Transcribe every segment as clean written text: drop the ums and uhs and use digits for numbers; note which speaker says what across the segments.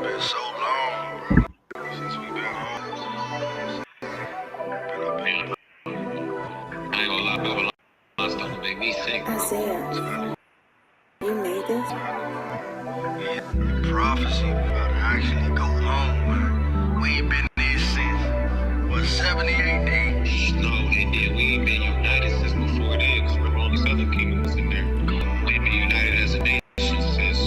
Speaker 1: been so long, bro. Since we been home.
Speaker 2: I ain't gonna lie, bro. I'm starting to make me sick, bro.
Speaker 3: Isaiah, you made this?
Speaker 1: The prophecy about to actually go home. We ain't been there since, what, 78 days?
Speaker 2: No, they did. We ain't been united since before that. Because remember, all the Southern Kingdom was in there. We've been united as a nation since.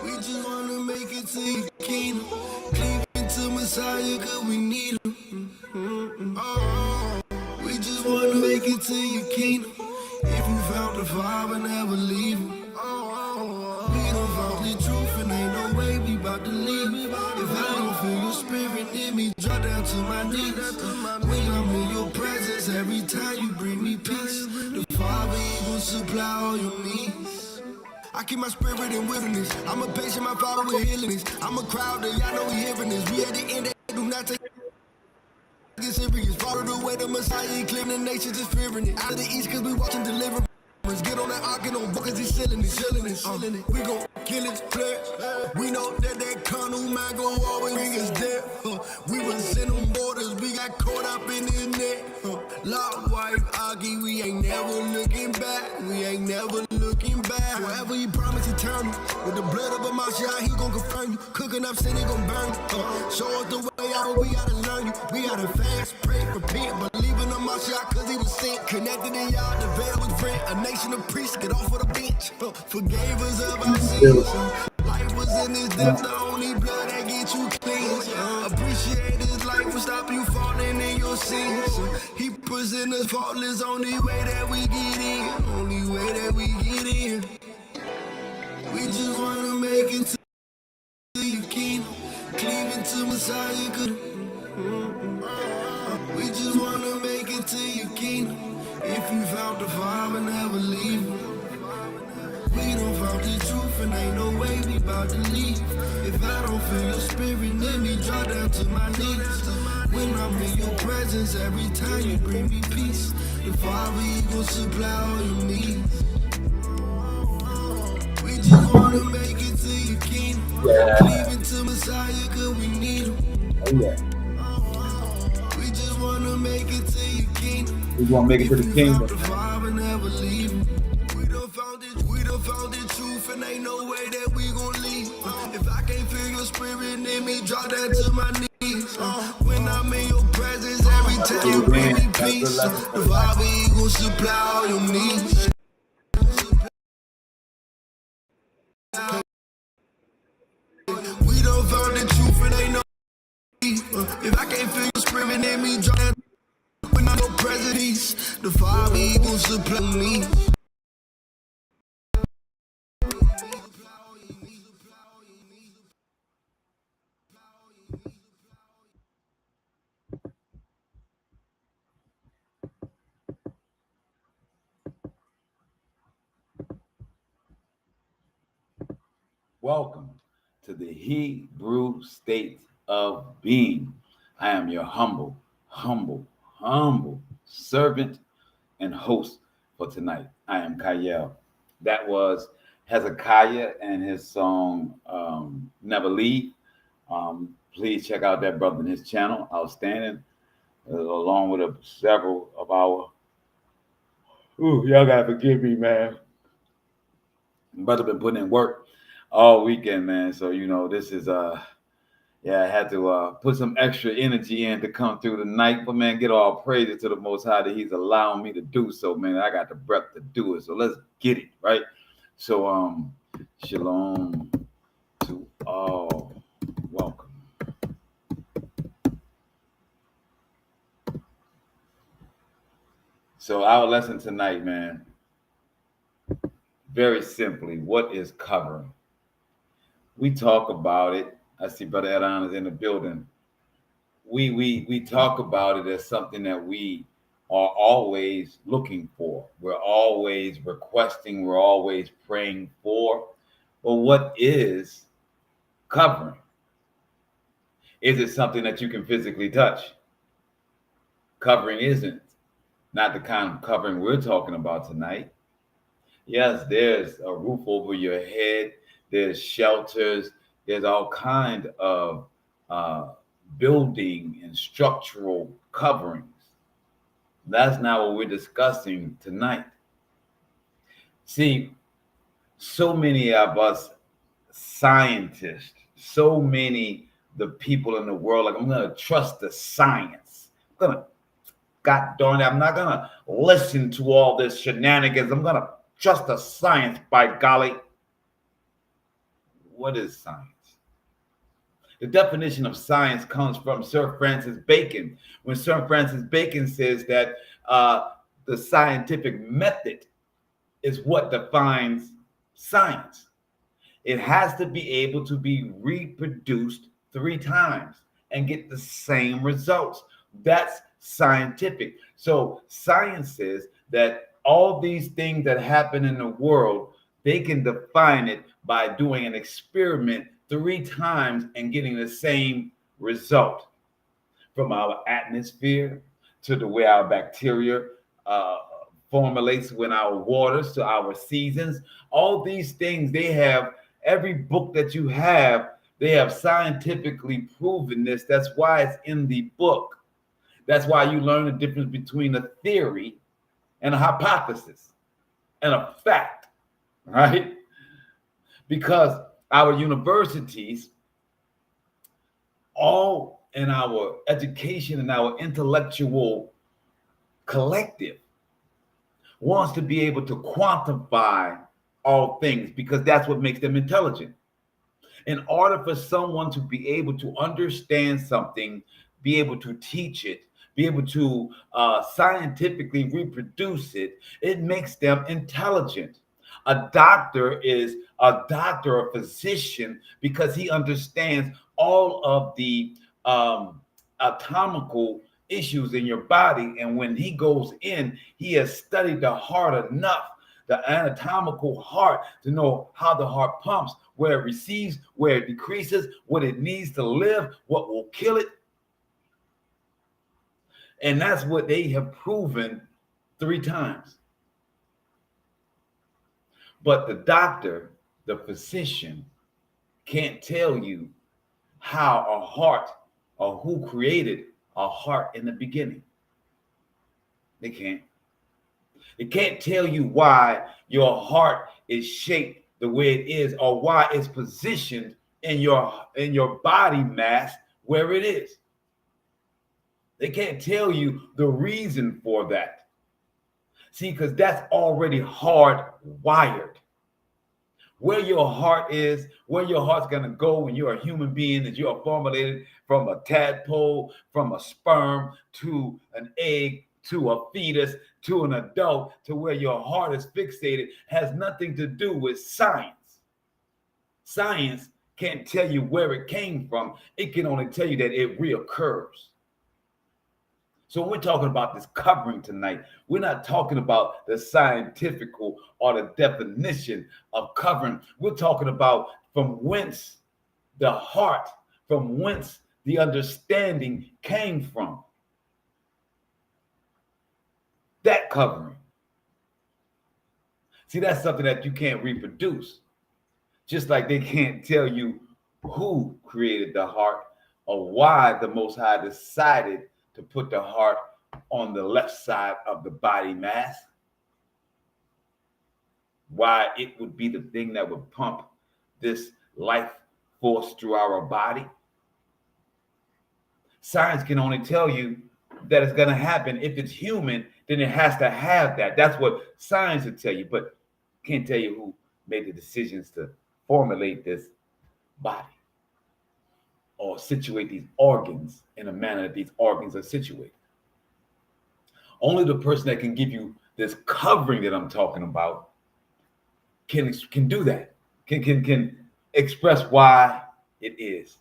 Speaker 1: We just wanna make it to your kingdom. Cleaving to Messiah, cause we need him. Oh, we just wanna make it to your kingdom. If you found the Father, never leave him. We done found the truth and ain't no way we bout to leave. If I don't feel your spirit in me, drop down to my knees. When I'm in your presence, every time you bring me peace. The Father, he gon' supply all your needs. I keep my spirit in wilderness. I'm a patient, my Father with healing. I'm a crowd that y'all know we hearing this. We at the end, they do not take it serious. Follow the way the Messiah, he claim the nations is fearing it. Out of the east, cause we watching deliverance. Get on that ark and don't walk cause he's selling it. We gon' kill his flesh. We know that carnal man gon' always bring us death. We was in them borders, we got caught up in his net. Lock wife, Aki, we ain't never looking back. We ain't never looking back. Whatever he promised eternal. With the blood of a Mashiach, he gon' confirm you. Cooking up sin, he gon' burn you. Show us the way out, but we gotta learn you. We gotta fast, pray, repent, believe in the Mashiach cause he was sent. Connected in y'all, the veil was rent. A nation of priests, get off of the bench. Forgave us of our sins. Life was in this death, the only blood that get you cleansed. Appreciate his life will stop you falling in your sins. He present us faultless, only way that we get in. Only way that we get in. We just wanna make it to your kingdom. Cleaving to Messiah, good. We just wanna make it to your kingdom. If you found the Father, never leave him. We done found the truth and ain't no way we bout to leave. If I don't feel your spirit, let me drop down to my knees. When I'm in your presence, every time you bring me peace. The Father, he gon' supply all your needs. We just wanna make it to your kingdom. Cleaving to Messiah, cause we need him. We just wanna make it to your kingdom.
Speaker 4: We gonna make it to the kingdom.
Speaker 1: The Father, never leave him. We done found the truth and ain't no way that we gon' leave. If I can't feel your spirit in me, drop that to my knees. When I'm in your presence, every time you bring me peace. The Father, he gon' supply all your needs. We done found the truth and ain't no if I can't feel your spirit in me, drop that when I'm in your presence. The Father, he gon' supply me.
Speaker 4: Welcome to the Hebrew state of being. I am your humble servant and host for tonight. I am Kayel. That was Hezekiah and his song Never Leave. Please check out that brother and his channel, outstanding, along with several of our. Y'all gotta forgive me, man. Brother been putting in work all weekend, man. So this is I had to put some extra energy in to come through the night. But man, get all praises to the Most High that He's allowing me to do so, man. I got the breath to do it. So let's get it, right? So shalom to all. Welcome. So our lesson tonight, man, very simply, what is covering? We talk about it. I see Brother Edon is in the building. We talk about it as something that we are always looking for. We're always requesting. We're always praying for. But what is covering? Is it something that you can physically touch? Covering isn't. Not the kind of covering we're talking about tonight. Yes, there's a roof over your head. There's shelters. There's all kind of building and structural coverings. That's not what we're discussing tonight. See, so many of us scientists, so many the people in the world, like, I'm gonna trust the science. I'm gonna, God darn it, I'm not gonna listen to all this shenanigans. I'm gonna trust the science, by golly. What is science? The definition of science comes from Sir Francis Bacon. When Sir Francis Bacon says that the scientific method is what defines science. It has to be able to be reproduced 3 times and get the same results. That's scientific. So science says that all these things that happen in the world, they can define it by doing an experiment 3 times and getting the same result. From our atmosphere to the way our bacteria formulates when our waters to our seasons, all these things, they have, every book that you have, they have scientifically proven this. That's why it's in the book. That's why you learn the difference between a theory and a hypothesis and a fact, right? Because our universities, all in our education and our intellectual collective, wants to be able to quantify all things because that's what makes them intelligent. In order for someone to be able to understand something, be able to teach it, be able to scientifically reproduce it, it makes them intelligent. A doctor is a doctor, a physician, because he understands all of the anatomical issues in your body. And when he goes in, he has studied the heart enough, the anatomical heart, to know how the heart pumps, where it receives, where it decreases, what it needs to live, what will kill it. And that's what they have proven 3 times. But the doctor, the physician, can't tell you how a heart, or who created a heart in the beginning. They can't. It can't tell you why your heart is shaped the way it is, or why it's positioned in your body mass where it is. They can't tell you the reason for that. See, because that's already hardwired. Where your heart is, where your heart's going to go when you're a human being, that you are formulated from a tadpole, from a sperm to an egg, to a fetus, to an adult, to where your heart is fixated, has nothing to do with science. Science can't tell you where it came from. It can only tell you that it reoccurs. So when we're talking about this covering tonight, we're not talking about the scientific or the definition of covering. We're talking about from whence the heart, from whence the understanding came from. That covering. See, that's something that you can't reproduce. Just like they can't tell you who created the heart or why the Most High decided to put the heart on the left side of the body mass. Why it would be the thing that would pump this life force through our body. Science can only tell you that it's going to happen. If it's human, then it has to have that. That's what science will tell you, but can't tell you who made the decisions to formulate this body or situate these organs in a manner that these organs are situated. Only the person that can give you this covering that I'm talking about can do that, can express why it is.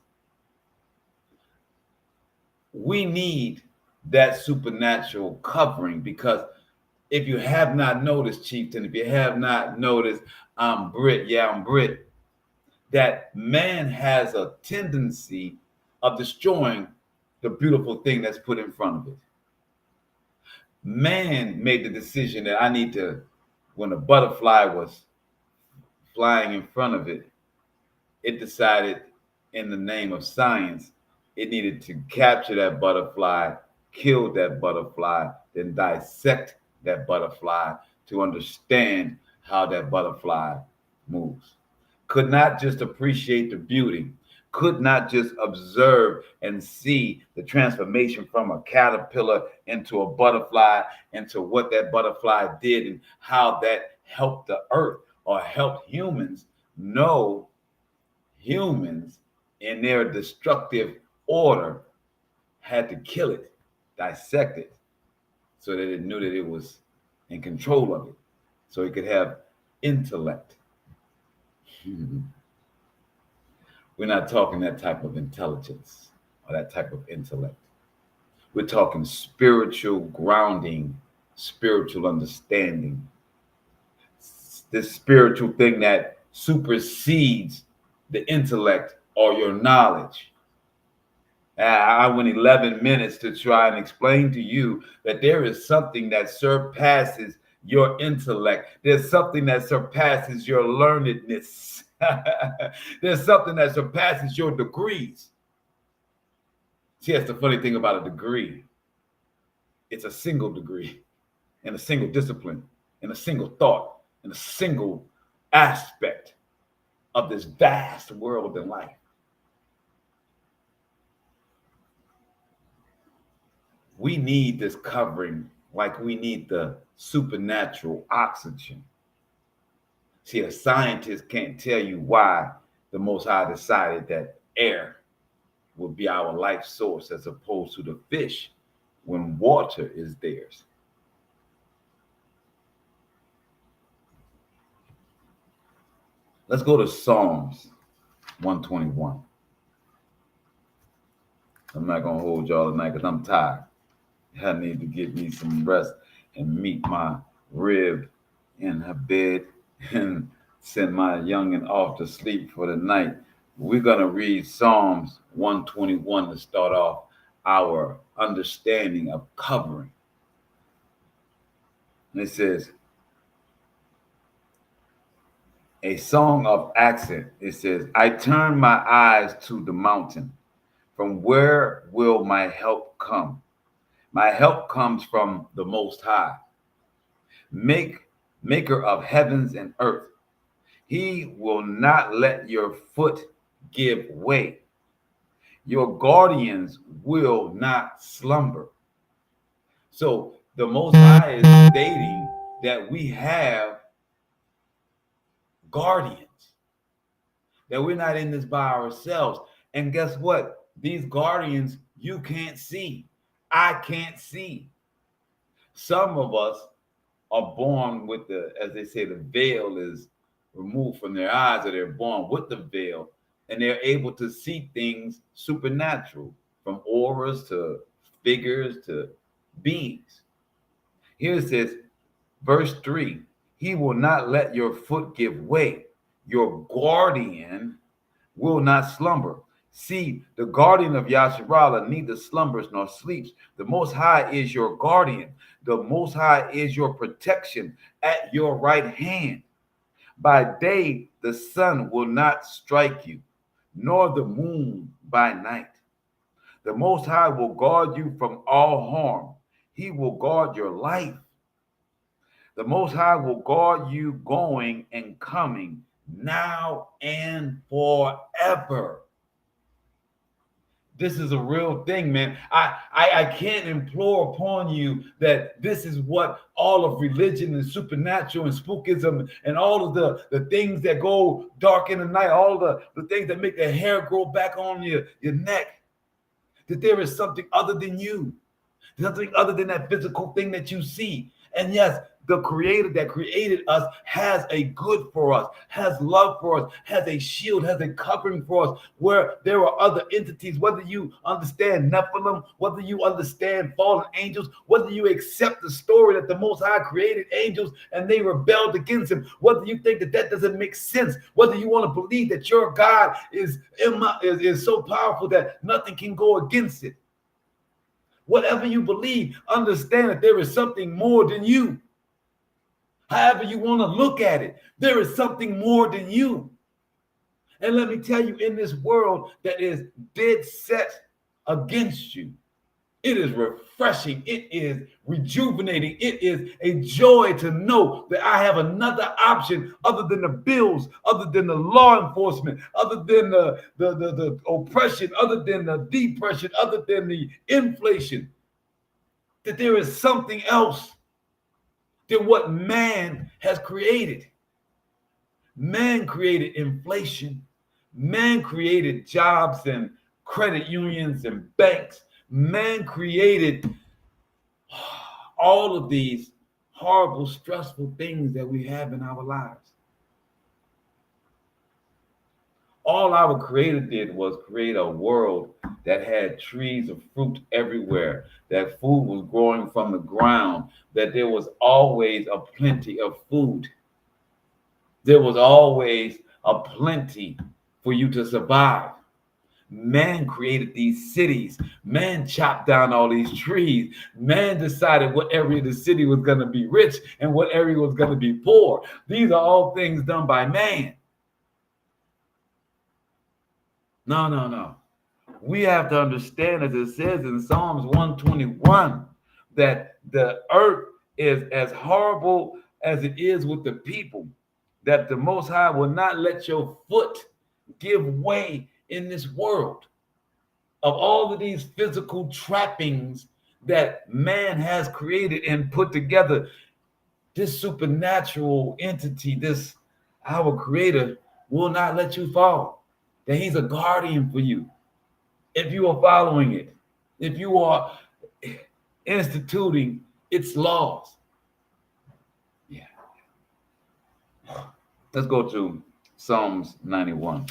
Speaker 4: We need that supernatural covering, because if you have not noticed, Chieftain, if you have not noticed, I'm Brit, that man has a tendency of destroying the beautiful thing that's put in front of it. Man made the decision that I need to, when a butterfly was flying in front of it, it decided in the name of science, it needed to capture that butterfly, kill that butterfly, then dissect that butterfly to understand how that butterfly moves. Could not just appreciate the beauty, could not just observe and see the transformation from a caterpillar into a butterfly, into what that butterfly did and how that helped the earth or helped humans. No, humans in their destructive order had to kill it, dissect it, so that it knew that it was in control of it, so it could have intellect. We're not talking that type of intelligence or that type of intellect. We're talking spiritual grounding, spiritual understanding. This spiritual thing that supersedes the intellect or your knowledge. I went 11 minutes to try and explain to you that there is something that surpasses your intellect. There's something that surpasses your learnedness. There's something that surpasses your degrees. See, that's the funny thing about a degree. It's a single degree in a single discipline, in a single thought, in a single aspect of this vast world and life. We need this covering like we need the supernatural oxygen. See, a scientist can't tell you why the Most High decided that air would be our life source as opposed to the fish when water is theirs. Let's go to Psalms 121. I'm not going to hold y'all tonight because I'm tired. I need to get me some rest and meet my rib in her bed and send my youngin' off to sleep for the night. We're going to read Psalms 121 to start off our understanding of covering. And it says, a song of accent. It says, I turn my eyes to the mountain. From where will my help come? My help comes from the Most High, maker of heavens and earth. He will not let your foot give way. Your guardians will not slumber. So the Most High is stating that we have guardians, that we're not in this by ourselves. And guess what? These guardians you can't see. I can't see. Some of us are born with as they say, the veil is removed from their eyes, or they're born with the veil, and they're able to see things supernatural, from auras to figures to beings. Here it says, verse 3, he will not let your foot give way. Your guardian will not slumber. See, the guardian of Yasharallah neither slumbers nor sleeps. The Most High is your guardian. The Most High is your protection at your right hand. By day, the sun will not strike you, nor the moon by night. The Most High will guard you from all harm. He will guard your life. The Most High will guard you going and coming, now and forever. This is a real thing, man. I can't implore upon you that this is what all of religion and supernatural and spookism and all of the things that go dark in the night, all the things that make the hair grow back on your neck, that there is something other than you, something other than that physical thing that you see. And yes, the creator that created us has a good for us, has love for us, has a shield, has a covering for us, where there are other entities, whether you understand Nephilim, whether you understand fallen angels, whether you accept the story that the Most High created angels and they rebelled against him, whether you think that doesn't make sense, whether you want to believe that your God is so powerful that nothing can go against it. Whatever you believe, understand that there is something more than you. However you want to look at it, there is something more than you. And let me tell you, in this world that is dead set against you, it is refreshing. It is rejuvenating. It is a joy to know that I have another option other than the bills, other than the law enforcement, other than the oppression, other than the depression, other than the inflation. That there is something else than what man has created. Man created inflation. Man created jobs and credit unions and banks. Man created all of these horrible, stressful things that we have in our lives. All our Creator did was create a world that had trees of fruit everywhere, that food was growing from the ground, that there was always a plenty of food. There was always a plenty for you to survive. Man created these cities. Man chopped down all these trees. Man decided what area of the city was going to be rich and what area was going to be poor. These are all things done by man. No. We have to understand, as it says in Psalms 121, that the earth is as horrible as it is with the people, that the Most High will not let your foot give way in this world. Of all of these physical trappings that man has created and put together, this supernatural entity, this our Creator, will not let you fall. That He's a guardian for you. If you are following it, if you are instituting its laws. Yeah. Let's go to Psalms 91.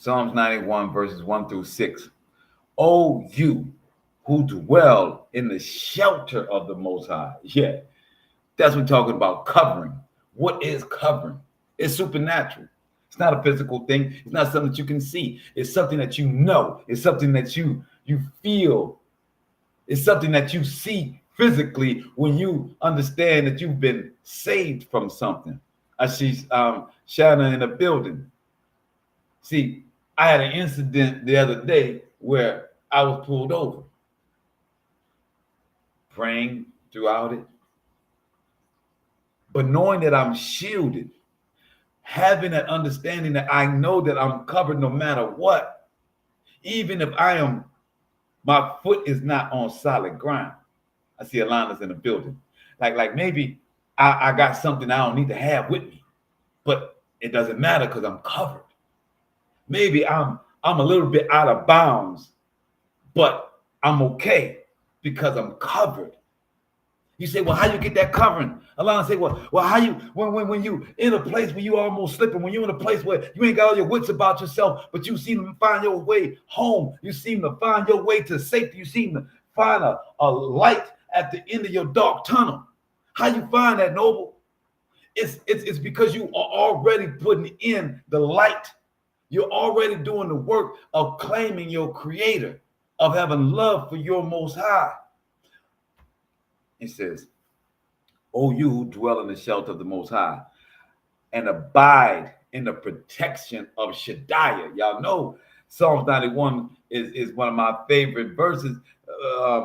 Speaker 4: Psalms 91, verses 1 through 6. O you who dwell in the shelter of the Most High. Yeah, that's what we're talking about, covering. What is covering? It's supernatural. It's not a physical thing. It's not something that you can see. It's something that you know. It's something that you feel. It's something that you see physically when you understand that you've been saved from something. I see Shannon in a building. See, I had an incident the other day where I was pulled over. Praying throughout it. But knowing that I'm shielded, having that understanding that I know that I'm covered no matter what, even if my foot is not on solid ground. I see Alana's in the building. Like maybe I got something I don't need to have with me, but it doesn't matter because I'm covered. Maybe I'm a little bit out of bounds, but I'm okay because I'm covered. You say, well, how you get that covering? Alana say, well, how you when you in a place where you almost slipping, when you're in a place where you ain't got all your wits about yourself, but you seem to find your way home, you seem to find your way to safety, you seem to find a light at the end of your dark tunnel. How you find that, Noble? It's because you are already putting in the light. You're already doing the work of claiming your Creator, of having love for your Most High. It says, O you who dwell in the shelter of the Most High and abide in the protection of Shaddai. Y'all know Psalms 91 is one of my favorite verses,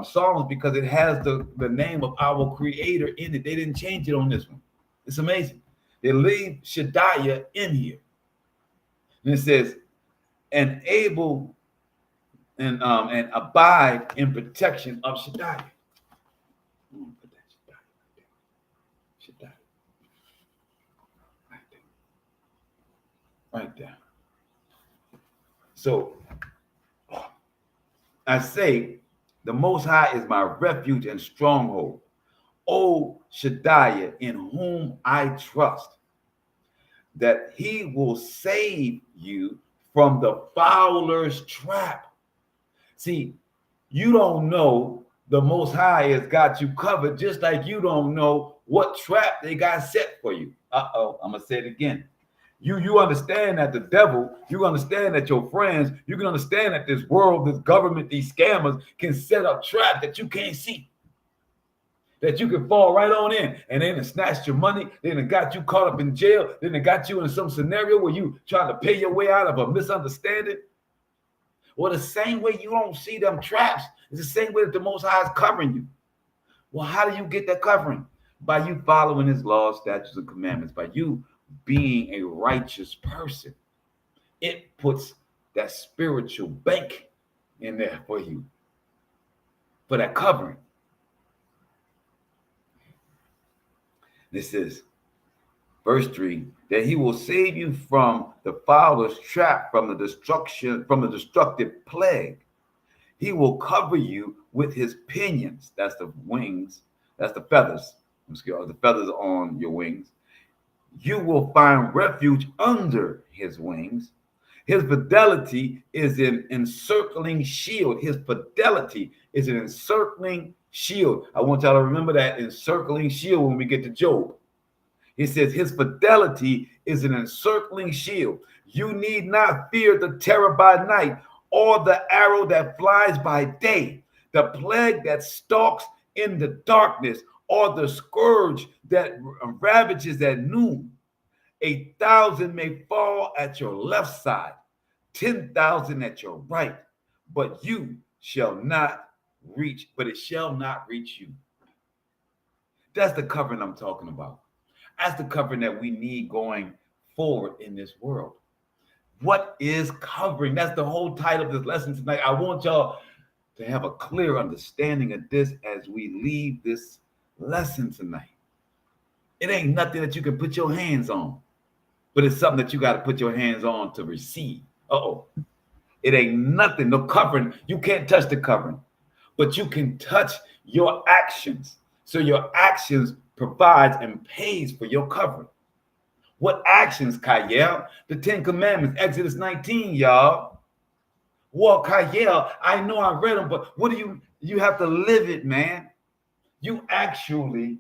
Speaker 4: Psalms, because it has the name of our Creator in it. They didn't change it on this one. It's amazing. They leave Shaddai in here. And it says, and able and abide in protection of Shaddai. Put that Shaddai right there. Right there. So I say, the Most High is my refuge and stronghold. O Shaddai, in whom I trust, that He will save you from the fowler's trap. See, you don't know the Most High has got you covered, just like you don't know what trap they got set for you. I'm going to say it again. You understand that the devil, you understand that your friends, you can understand that this world, this government, these scammers can set up traps that you can't see, that you can fall right on in, and then it snatched your money, then it got you caught up in jail, then it got you in some scenario where you trying to pay your way out of a misunderstanding. Well, the same way you don't see them traps, it's the same way that the Most High is covering you. Well, how do you get that covering? By you following his laws, statutes, and commandments, by you being a righteous person. It puts that spiritual bank in there for you, for that covering. This is verse 3, that he will save you from the fowler's trap, from the destructive plague. He will cover you with his pinions. That's the wings. That's the feathers. The feathers on your wings. You will find refuge under his wings. His fidelity is an encircling shield. His fidelity is an encircling shield. I want y'all to remember that encircling shield when we get to Job. He says his fidelity is an encircling shield. You need not fear the terror by night, or the arrow that flies by day, the plague that stalks in the darkness, or the scourge that ravages at noon. 1,000 may fall at your left side, 10,000 at your right, but it shall not reach you. That's the covering I'm talking about. That's the covering that we need going forward in this world. What is covering? That's the whole title of this lesson tonight. I want y'all to have a clear understanding of this as we leave this lesson tonight. It ain't nothing that you can put your hands on, but it's something that you got to put your hands on to receive. It ain't nothing, no covering. You can't touch the covering, but you can touch your actions. So your actions provides and pays for your covering. What actions, Kayel? The 10 Commandments, Exodus 19, y'all. Well, Kayel, I know I read them, but what do you have to live it, man. You actually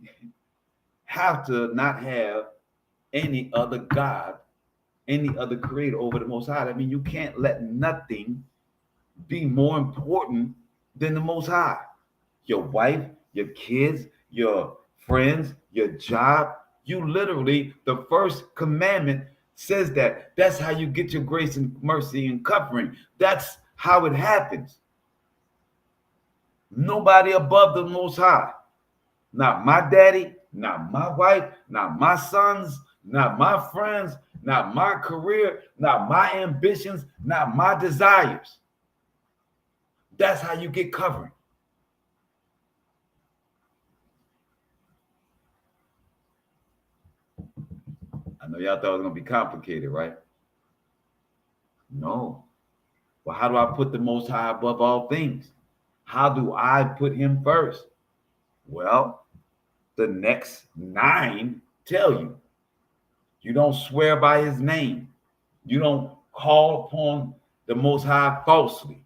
Speaker 4: have to not have any other God, any other creator over the Most High. I mean, you can't let nothing be more important than the Most High. Your wife, your kids, your friends, your job. You literally, the first commandment says that. That's how you get your grace and mercy and covering. That's how it happens. Nobody above the Most High. Not my daddy, not my wife, not my sons, not my friends, not my career, not my ambitions, not my desires. That's how you get covering. I know y'all thought it was going to be complicated, right? No. Well, how do I put the Most High above all things? How do I put him first? Well, the next 9 tell you. You don't swear by his name. You don't call upon the Most High falsely,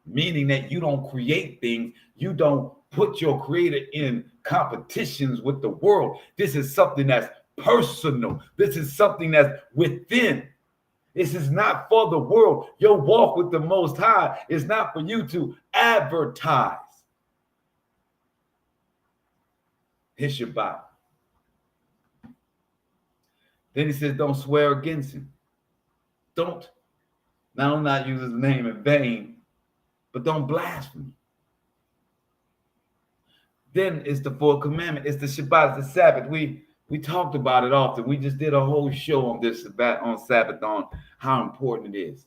Speaker 4: meaning that you don't create things. You don't put your creator in competitions with the world. This is something that's personal. This is something that's within. This is not for the world. Your walk with the Most High is not for you to advertise. His Shabbat. Then he says, don't swear against him. Don't not use his name in vain, but don't blaspheme. Then it's the 4th commandment. It's the Shabbat, it's the Sabbath. We talked about it often. We just did a whole show on this Sabbath, on Sabbath, on how important it is.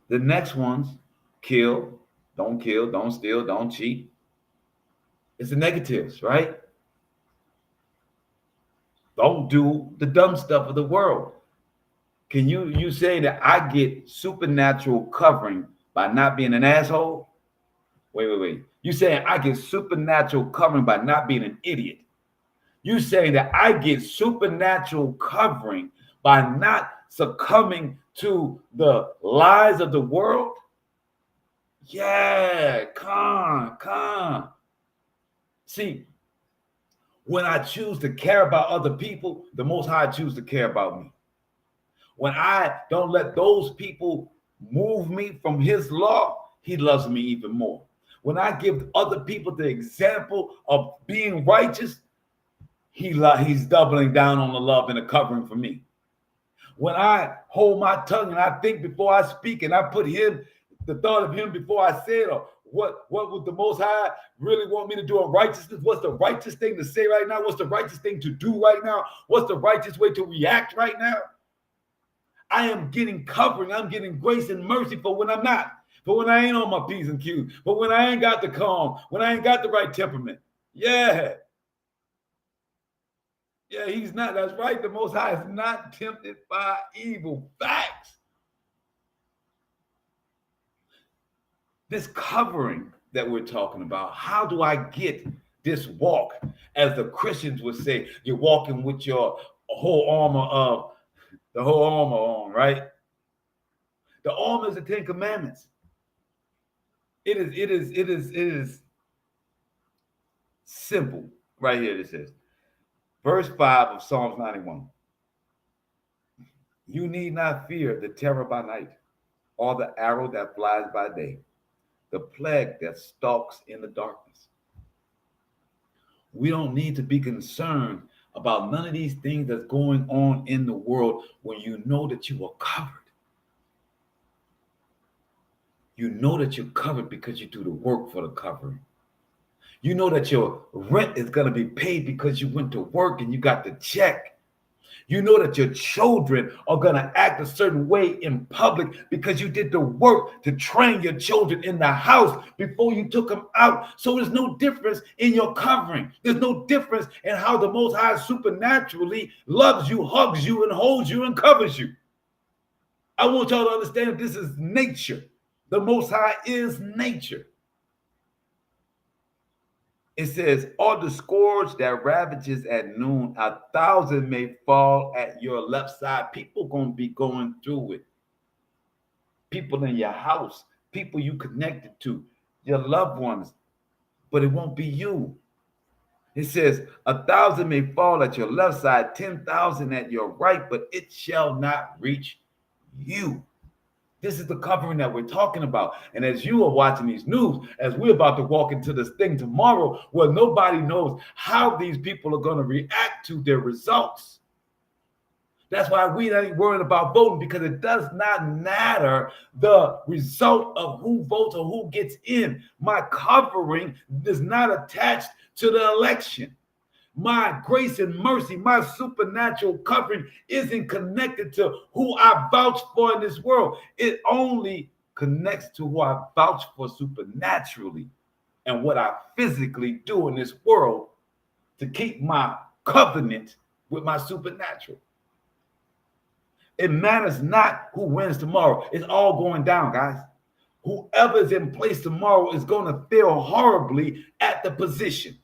Speaker 4: The next ones, kill, don't steal, don't cheat. It's the negatives, right? Don't do the dumb stuff of the world. Can you say that I get supernatural covering by not being an asshole? Wait. You saying I get supernatural covering by not being an idiot? You saying that I get supernatural covering by not succumbing to the lies of the world? Yeah, come. See, When I choose to care about other people, the Most High choose to care about me. When I don't let those people move me from his law, he loves me even more. When I give other people the example of being righteous, he's doubling down on the love and the covering for me. When I hold my tongue and I think before I speak and I put the thought of him before I say it, or what would the Most High really want me to do in righteousness? What's the righteous thing to say right now? What's the righteous thing to do right now? What's the righteous way to react right now? I am getting covering. I'm getting grace and mercy for when I'm not, for when I ain't on my P's and Q's, for when I ain't got the calm, when I ain't got the right temperament. Yeah, he's not. That's right. The Most High is not tempted by evil. Facts. This covering that we're talking about, how do I get this walk? As the Christians would say, you're walking with your whole armor on, right? The armor is the 10 Commandments. It is simple. Right here it says, verse 5 of Psalms 91. You need not fear the terror by night, or the arrow that flies by day, the plague that stalks in the darkness. We don't need to be concerned about none of these things that's going on in the world when you know that you are covered. You know that you're covered because you do the work for the covering. You know that your rent is going to be paid because you went to work and you got the check. You know that your children are going to act a certain way in public because you did the work to train your children in the house before you took them out. So there's no difference in your covering. There's no difference in how the Most High supernaturally loves you, hugs you, and holds you and covers you. I want y'all to understand that this is nature. The Most High is nature. It says, or the scourge that ravages at noon, 1,000 may fall at your left side. People going to be going through it. People in your house, people you connected to, your loved ones, but it won't be you. It says, 1,000 may fall at your left side, 10,000 at your right, but it shall not reach you. This is the covering that we're talking about. And as you are watching these news, as we're about to walk into this thing tomorrow, where nobody knows how these people are going to react to their results. That's why we ain't worried about voting, because it does not matter the result of who votes or who gets in. My covering is not attached to the election. My grace and mercy, my supernatural covering isn't connected to who I vouch for in this world. It only connects to who I vouch for supernaturally and what I physically do in this world to keep my covenant with my supernatural. It matters not who wins tomorrow. It's all going down, guys. Whoever is in place tomorrow is going to fail horribly at the position.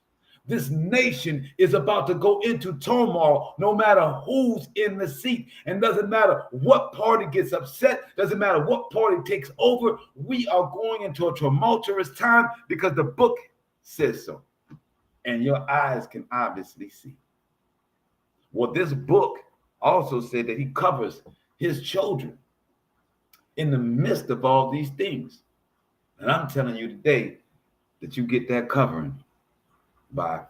Speaker 4: This nation is about to go into turmoil no matter who's in the seat. And doesn't matter what party gets upset, doesn't matter what party takes over. We are going into a tumultuous time because the book says so. And your eyes can obviously see. Well, this book also said that he covers his children in the midst of all these things. And I'm telling you today that you get that covering by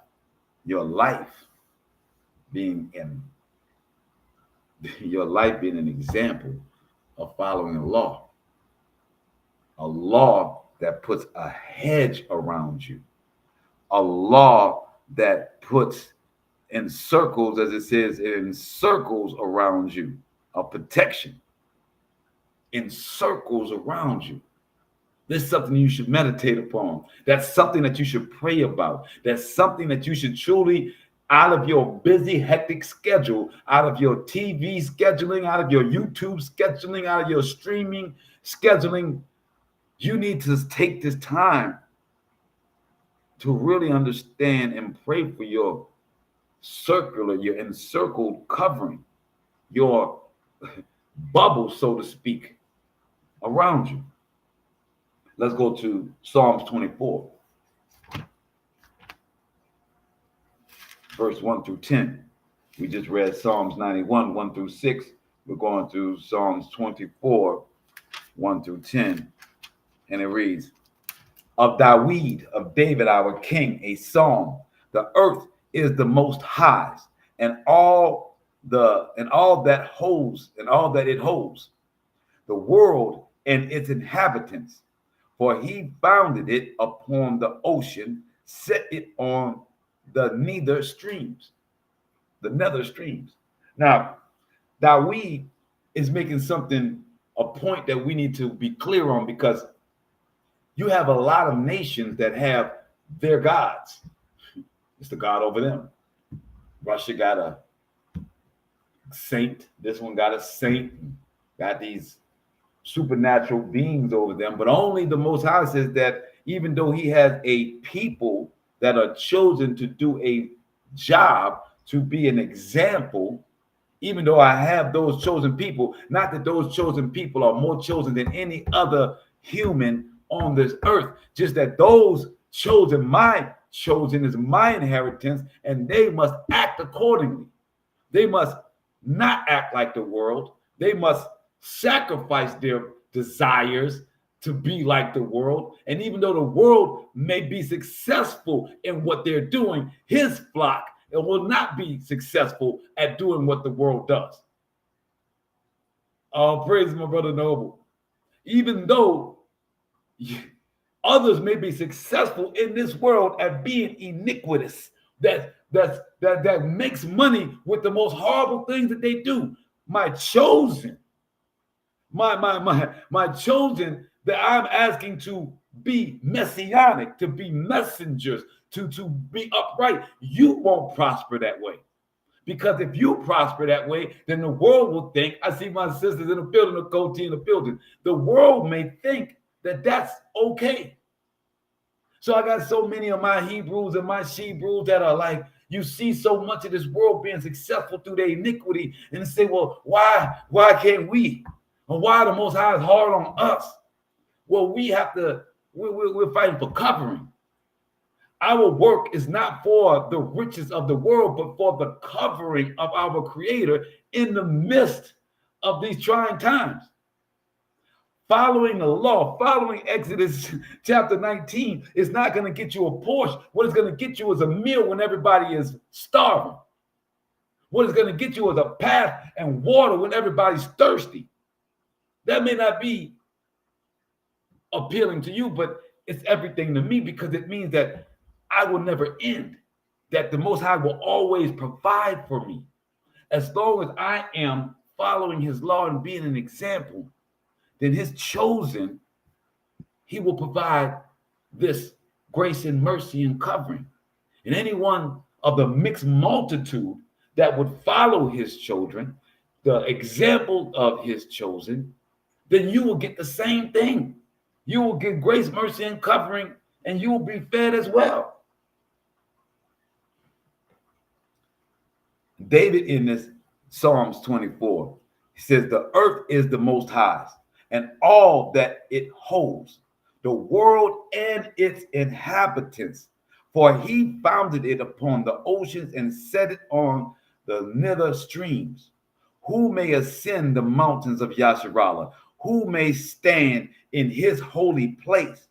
Speaker 4: your life being an example of following a law that puts a hedge around you, a law that puts in circles, as it says, in circles around you, a protection in circles around you. This is something you should meditate upon. That's something that you should pray about. That's something that you should truly, out of your busy, hectic schedule, out of your TV scheduling, out of your YouTube scheduling, out of your streaming scheduling, you need to take this time to really understand and pray for your your encircled covering, your bubble, so to speak, around you. Let's go to Psalms 24. verse 1 through 10. We just read Psalms 91, 1 through 6. We're going through Psalms 24, 1 through 10. And it reads, of Dawid, of David, our king, a psalm. The earth is the most high, and all that it holds, the world and its inhabitants. For he founded it upon the ocean, set it on the nether streams. Now, Dawid is making a point that we need to be clear on, because you have a lot of nations that have their gods. It's the god over them. Russia got a saint. This one got a saint. Got these supernatural beings over them. But only the Most High says that even though he has a people that are chosen to do a job, to be an example, even though I have those chosen people, not that those chosen people are more chosen than any other human on this earth, just that those chosen, my chosen is my inheritance, and they must act accordingly. They must not act like the world. They must sacrifice their desires to be like the world. And even though the world may be successful in what they're doing, his flock will not be successful at doing what the world does. Oh, praise my brother Noble. Even though others may be successful in this world at being iniquitous, that makes money with the most horrible things that they do. My chosen, my chosen that I'm asking to be messianic, to be messengers, to be upright, you won't prosper that way. Because if you prosper that way, then the world will think, I see my sisters in the building, the coach in the building, the world may think that that's okay. So I got so many of my Hebrews and my Shebrews that are like, you see so much of this world being successful through their iniquity, and they say, well, why can't we? And why the Most High is hard on us? Well, we're fighting for covering. Our work is not for the riches of the world, but for the covering of our Creator in the midst of these trying times. Following the law, following Exodus chapter 19 is not going to get you a Porsche. What it's going to get you is a meal when everybody is starving. What it's going to get you is a path and water when everybody's thirsty. That may not be appealing to you, but it's everything to me, because it means that I will never end, that the Most High will always provide for me. As long as I am following his law and being an example, then his chosen, he will provide this grace and mercy and covering. And anyone of the mixed multitude that would follow his children, the example of his chosen, then you will get the same thing. You will get grace, mercy, and covering, and you will be fed as well. David in this Psalms 24, he says, the earth is the Most High, and all that it holds, the world and its inhabitants. For he founded it upon the oceans and set it on the nether streams. Who may ascend the mountains of Yasharallah? Who may stand in his holy place?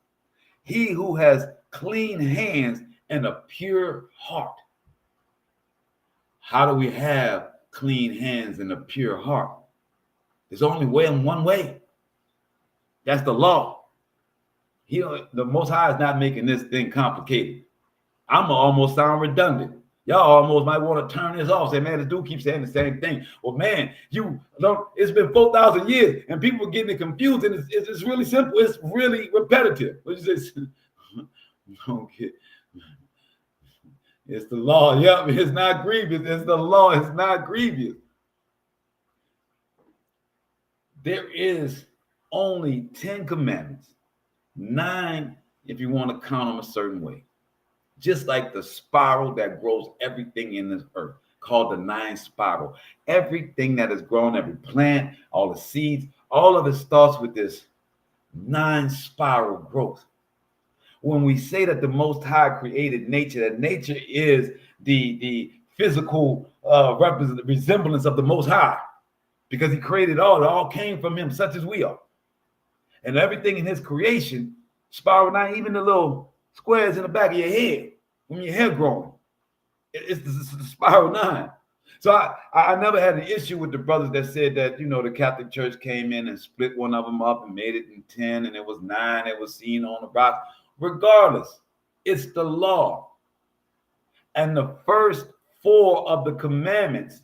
Speaker 4: He who has clean hands and a pure heart. How do we have clean hands and a pure heart? There's only one way. That's the law. The Most High is not making this thing complicated. I'm gonna almost sound redundant. Y'all almost might want to turn this off. Say, man, this dude keeps saying the same thing. Well, man, it's been 4,000 years and people are getting it confused, and it's really simple. It's really repetitive. What you say? Okay. It's the law. Yep, it's not grievous. It's the law. It's not grievous. There is only 10 commandments, 9 if you want to count them a certain way. Just like the spiral that grows everything in this earth, called the 9 spiral. Everything that is grown, every plant, all the seeds, all of it starts with this 9 spiral growth. when we say that the Most High created nature, that nature is the physical resemblance of the Most High, because he created all. It all came from him, such as we are. And everything in his creation, spiral 9, even the little squares in the back of your head, when your hair growing, it's the spiral 9. So I never had an issue with the brothers that said that, the Catholic Church came in and split one of them up and made it in 10, and it was 9 that was seen on the rock. Regardless, it's the law. And the first 4 of the commandments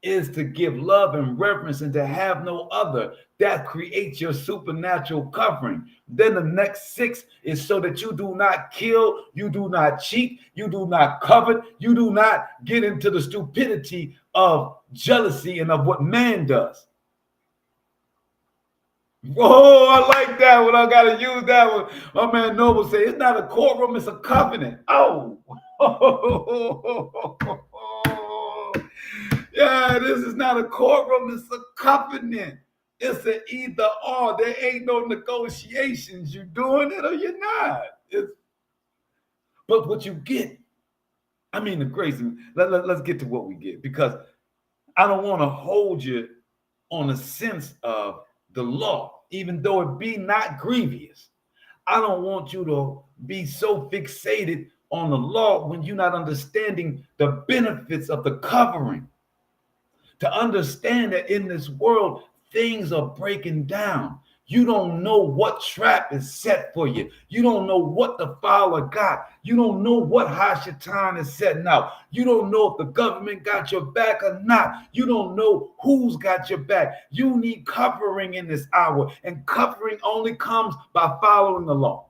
Speaker 4: is to give love and reverence and to have no other. That creates your supernatural covering. Then the next 6 is so that you do not kill, you do not cheat, you do not covet, you do not get into the stupidity of jealousy and of what man does. Oh, I like that one. I got to use that one. My man Noble said, it's not a courtroom, it's a covenant. Oh. Yeah, this is not a courtroom, it's a covenant. It's an either or. There ain't no negotiations. You're doing it or you're not. But what you get, the grace, let's get to what we get, because I don't want to hold you on the sense of the law, even though it be not grievous. I don't want you to be so fixated on the law when you're not understanding the benefits of the covering. To understand that in this world, things are breaking down. You don't know what trap is set for you. You don't know what the fowler got. You don't know what Hashatan is setting out. You don't know if the government got your back or not. You don't know who's got your back. You need covering in this hour, and covering only comes by following the law.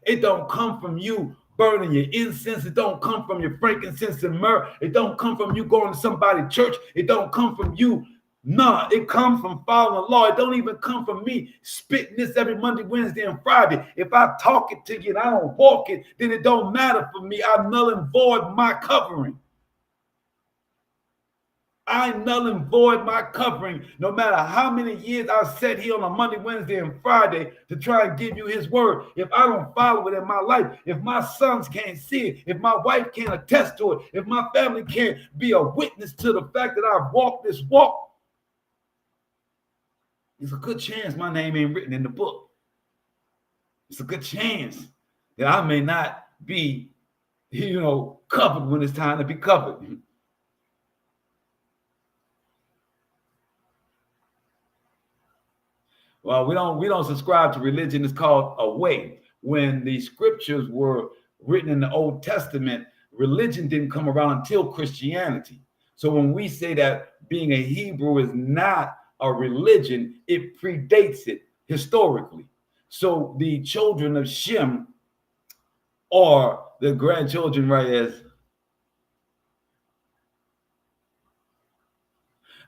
Speaker 4: It don't come from you burning your incense. It don't come from your frankincense and myrrh. It don't come from you going to somebody's church. It don't come from you. Nah, it comes from following the law. It don't even come from me spitting this every Monday, Wednesday, and Friday. If I talk it to you and I don't walk it, then it don't matter for me. I null and void my covering. I null and void my covering, no matter how many years I sat here on a Monday, Wednesday, and Friday to try and give you his word. If I don't follow it in my life, if my sons can't see it, if my wife can't attest to it, if my family can't be a witness to the fact that I've walked this walk, there's a good chance my name ain't written in the book. It's a good chance that I may not be, covered when it's time to be covered. Well, we don't subscribe to religion. It's called a way. When the scriptures were written in the Old Testament, religion didn't come around until Christianity. So when we say that being a Hebrew is not a religion, it predates it historically. So the children of Shem, or the grandchildren, right, as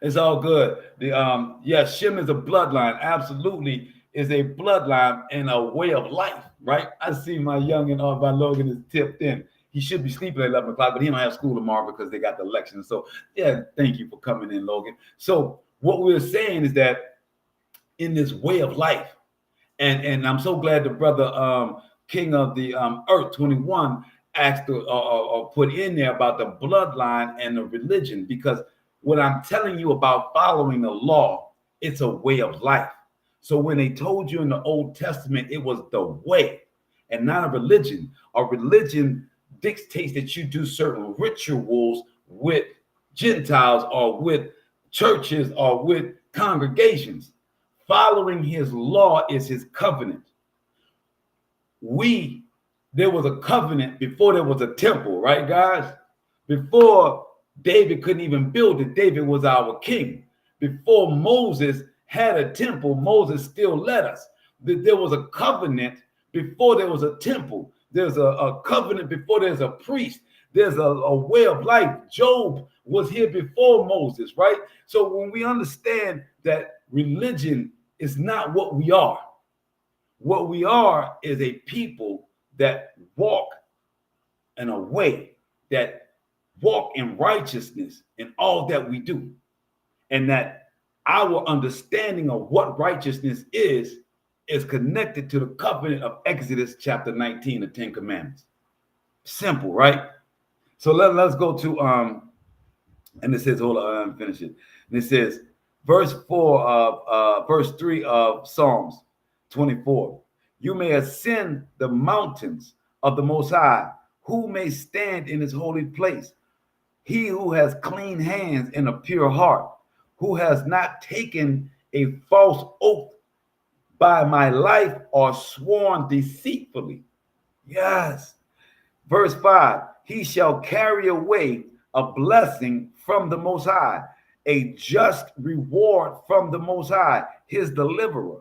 Speaker 4: it's all good. Shem is a bloodline. Absolutely is a bloodline and a way of life, right? I see my youngin, by Logan is tipped in. He should be sleeping at 11 o'clock, but he don't have school tomorrow because they got the election. So, yeah, thank you for coming in, Logan. So what we're saying is that in this way of life, and I'm so glad the brother King of the Earth 21 asked or put in there about the bloodline and the religion, because what I'm telling you about following the law, it's a way of life. So when they told you in the Old Testament, it was the way and not a religion. A religion dictates that you do certain rituals with Gentiles or with churches or with congregations. Following his law is his covenant. There was a covenant before there was a temple, right, guys? Before David couldn't even build it, David was our king. Before Moses had a temple, Moses still led us. There was a covenant before there was a temple. There's a covenant before there's a priest. There's a way of life. Job was here before Moses, right? So when we understand that religion is not what we are is a people that walk in a way, that walk in righteousness in all that we do. And that our understanding of what righteousness is is connected to the covenant of Exodus chapter 19, the Ten Commandments. Simple, right? So let's go to and it says, hold on, finish it. And it says, verse 3 of Psalms 24. You may ascend the mountains of the Most High. Who may stand in his holy place? He who has clean hands and a pure heart, who has not taken a false oath by my life or sworn deceitfully. Yes. Verse 5, he shall carry away a blessing from the Most High, a just reward from the Most High, his deliverer.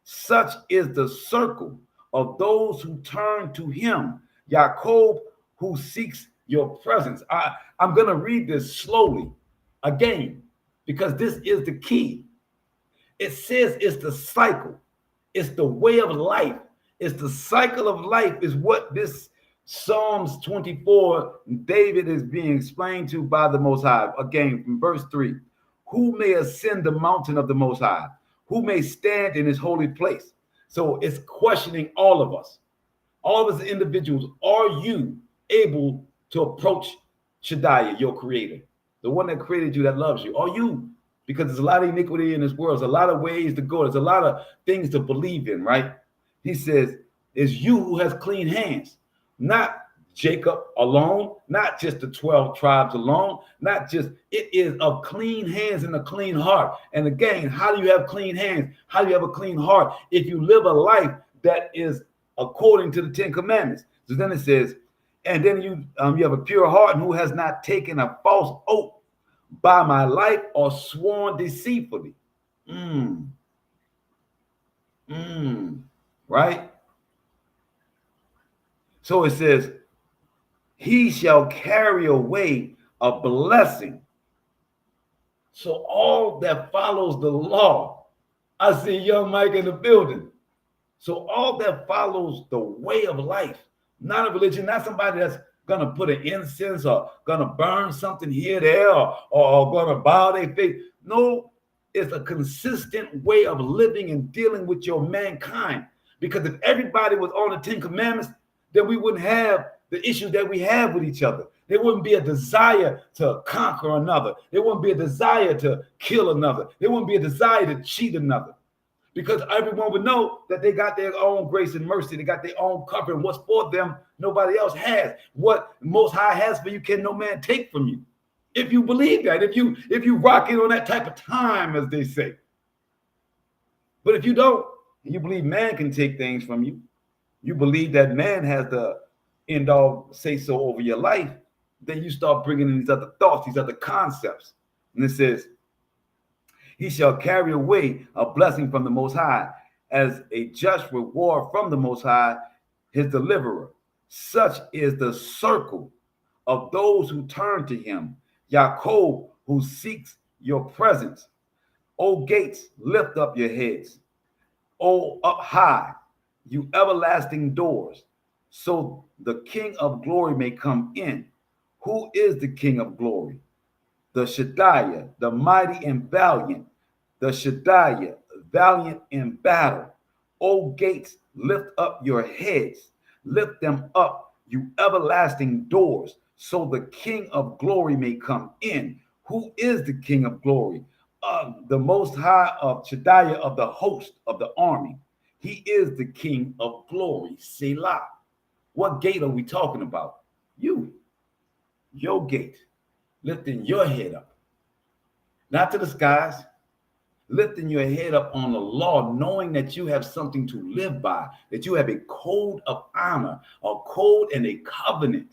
Speaker 4: Such is the circle of those who turn to him, Jacob, who seeks your presence. I'm going to read this slowly again, because this is the key. It says it's the cycle. It's the way of life. It's the cycle of life is what this Psalms 24, David is being explained to by the Most High. Again, from verse 3, who may ascend the mountain of the Most High? Who may stand in his holy place? So it's questioning all of us as individuals. Are you able to approach Shaddai, your creator, the one that created you, that loves you? Are you? Because there's a lot of iniquity in this world. There's a lot of ways to go. There's a lot of things to believe in, right? He says, it's you who has clean hands, not Jacob alone, not just the 12 tribes alone, not just, it is of clean hands and a clean heart. And again, how do you have clean hands? How do you have a clean heart? If you live a life that is according to the Ten Commandments. So then it says, and then you have a pure heart and who has not taken a false oath by my life or sworn deceitfully. Right? So it says, he shall carry away a blessing. So all that follows the law. I see young Mike in the building. So all that follows the way of life, not a religion, not somebody that's going to put an incense or going to burn something here, there, or going to bow their face. No, it's a consistent way of living and dealing with your mankind. Because if everybody was on the Ten Commandments, then we wouldn't have the issues that we have with each other. There wouldn't be a desire to conquer another. There wouldn't be a desire to kill another. There wouldn't be a desire to cheat another. Because everyone would know that they got their own grace and mercy. They got their own covering. What's for them, nobody else has. What Most High has for you can no man take from you. If you believe that, if you rock it on that type of time, as they say. But if you don't, and you believe man can take things from you, you believe that man has the end all say so over your life, then you start bringing in these other thoughts, these other concepts. And it says, he shall carry away a blessing from the Most High as a just reward from the Most High, his deliverer. Such is the circle of those who turn to him, Jacob, who seeks your presence. O gates, lift up your heads. O up high, you everlasting doors, so the King of glory may come in. Who is the King of glory? The Shaddai, the mighty and valiant, the Shaddai, valiant in battle. O gates, lift up your heads, lift them up, you everlasting doors, so the King of glory may come in. Who is the King of glory? The Most High of Shaddai, of the host of the army. He is the King of glory. Selah. What gate are we talking about? You. Your gate. Lifting your head up. Not to the skies. Lifting your head up on the law, knowing that you have something to live by, that you have a code of honor, a code and a covenant.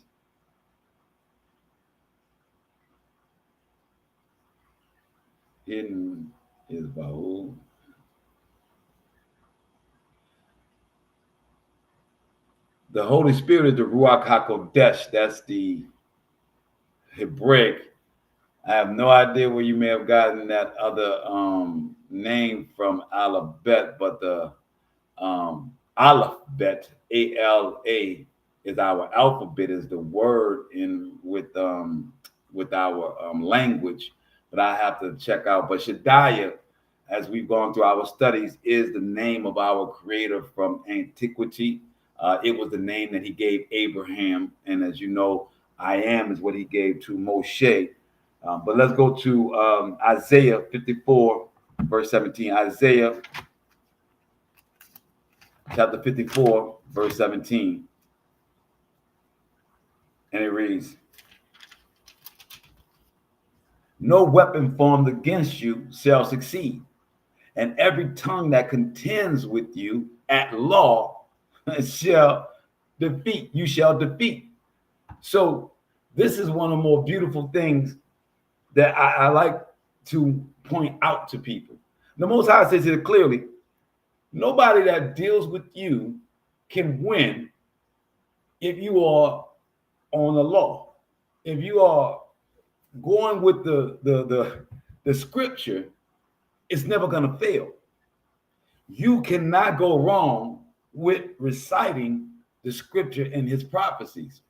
Speaker 4: Hidden is Bahu. The Holy Spirit is the Ruach HaKodesh. That's the Hebraic. I have no idea where you may have gotten that other name from Alphabet, but the Alphabet, A-L-A, is our alphabet, is the word in with our language. But I have to check out. But Shaddai, as we've gone through our studies, is the name of our Creator from antiquity. It was the name that he gave Abraham. And as you know, I am is what he gave to Moshe. But let's go to Isaiah 54, verse 17. Isaiah chapter 54, verse 17. And it reads, no weapon formed against you shall succeed, and every tongue that contends with you at law shall defeat. You shall defeat. So this is one of the more beautiful things that I like to point out to people. The Most High says it clearly, nobody that deals with you can win if you are on the law. If you are going with the scripture, it's never going to fail. You cannot go wrong with reciting the scripture and his prophecies.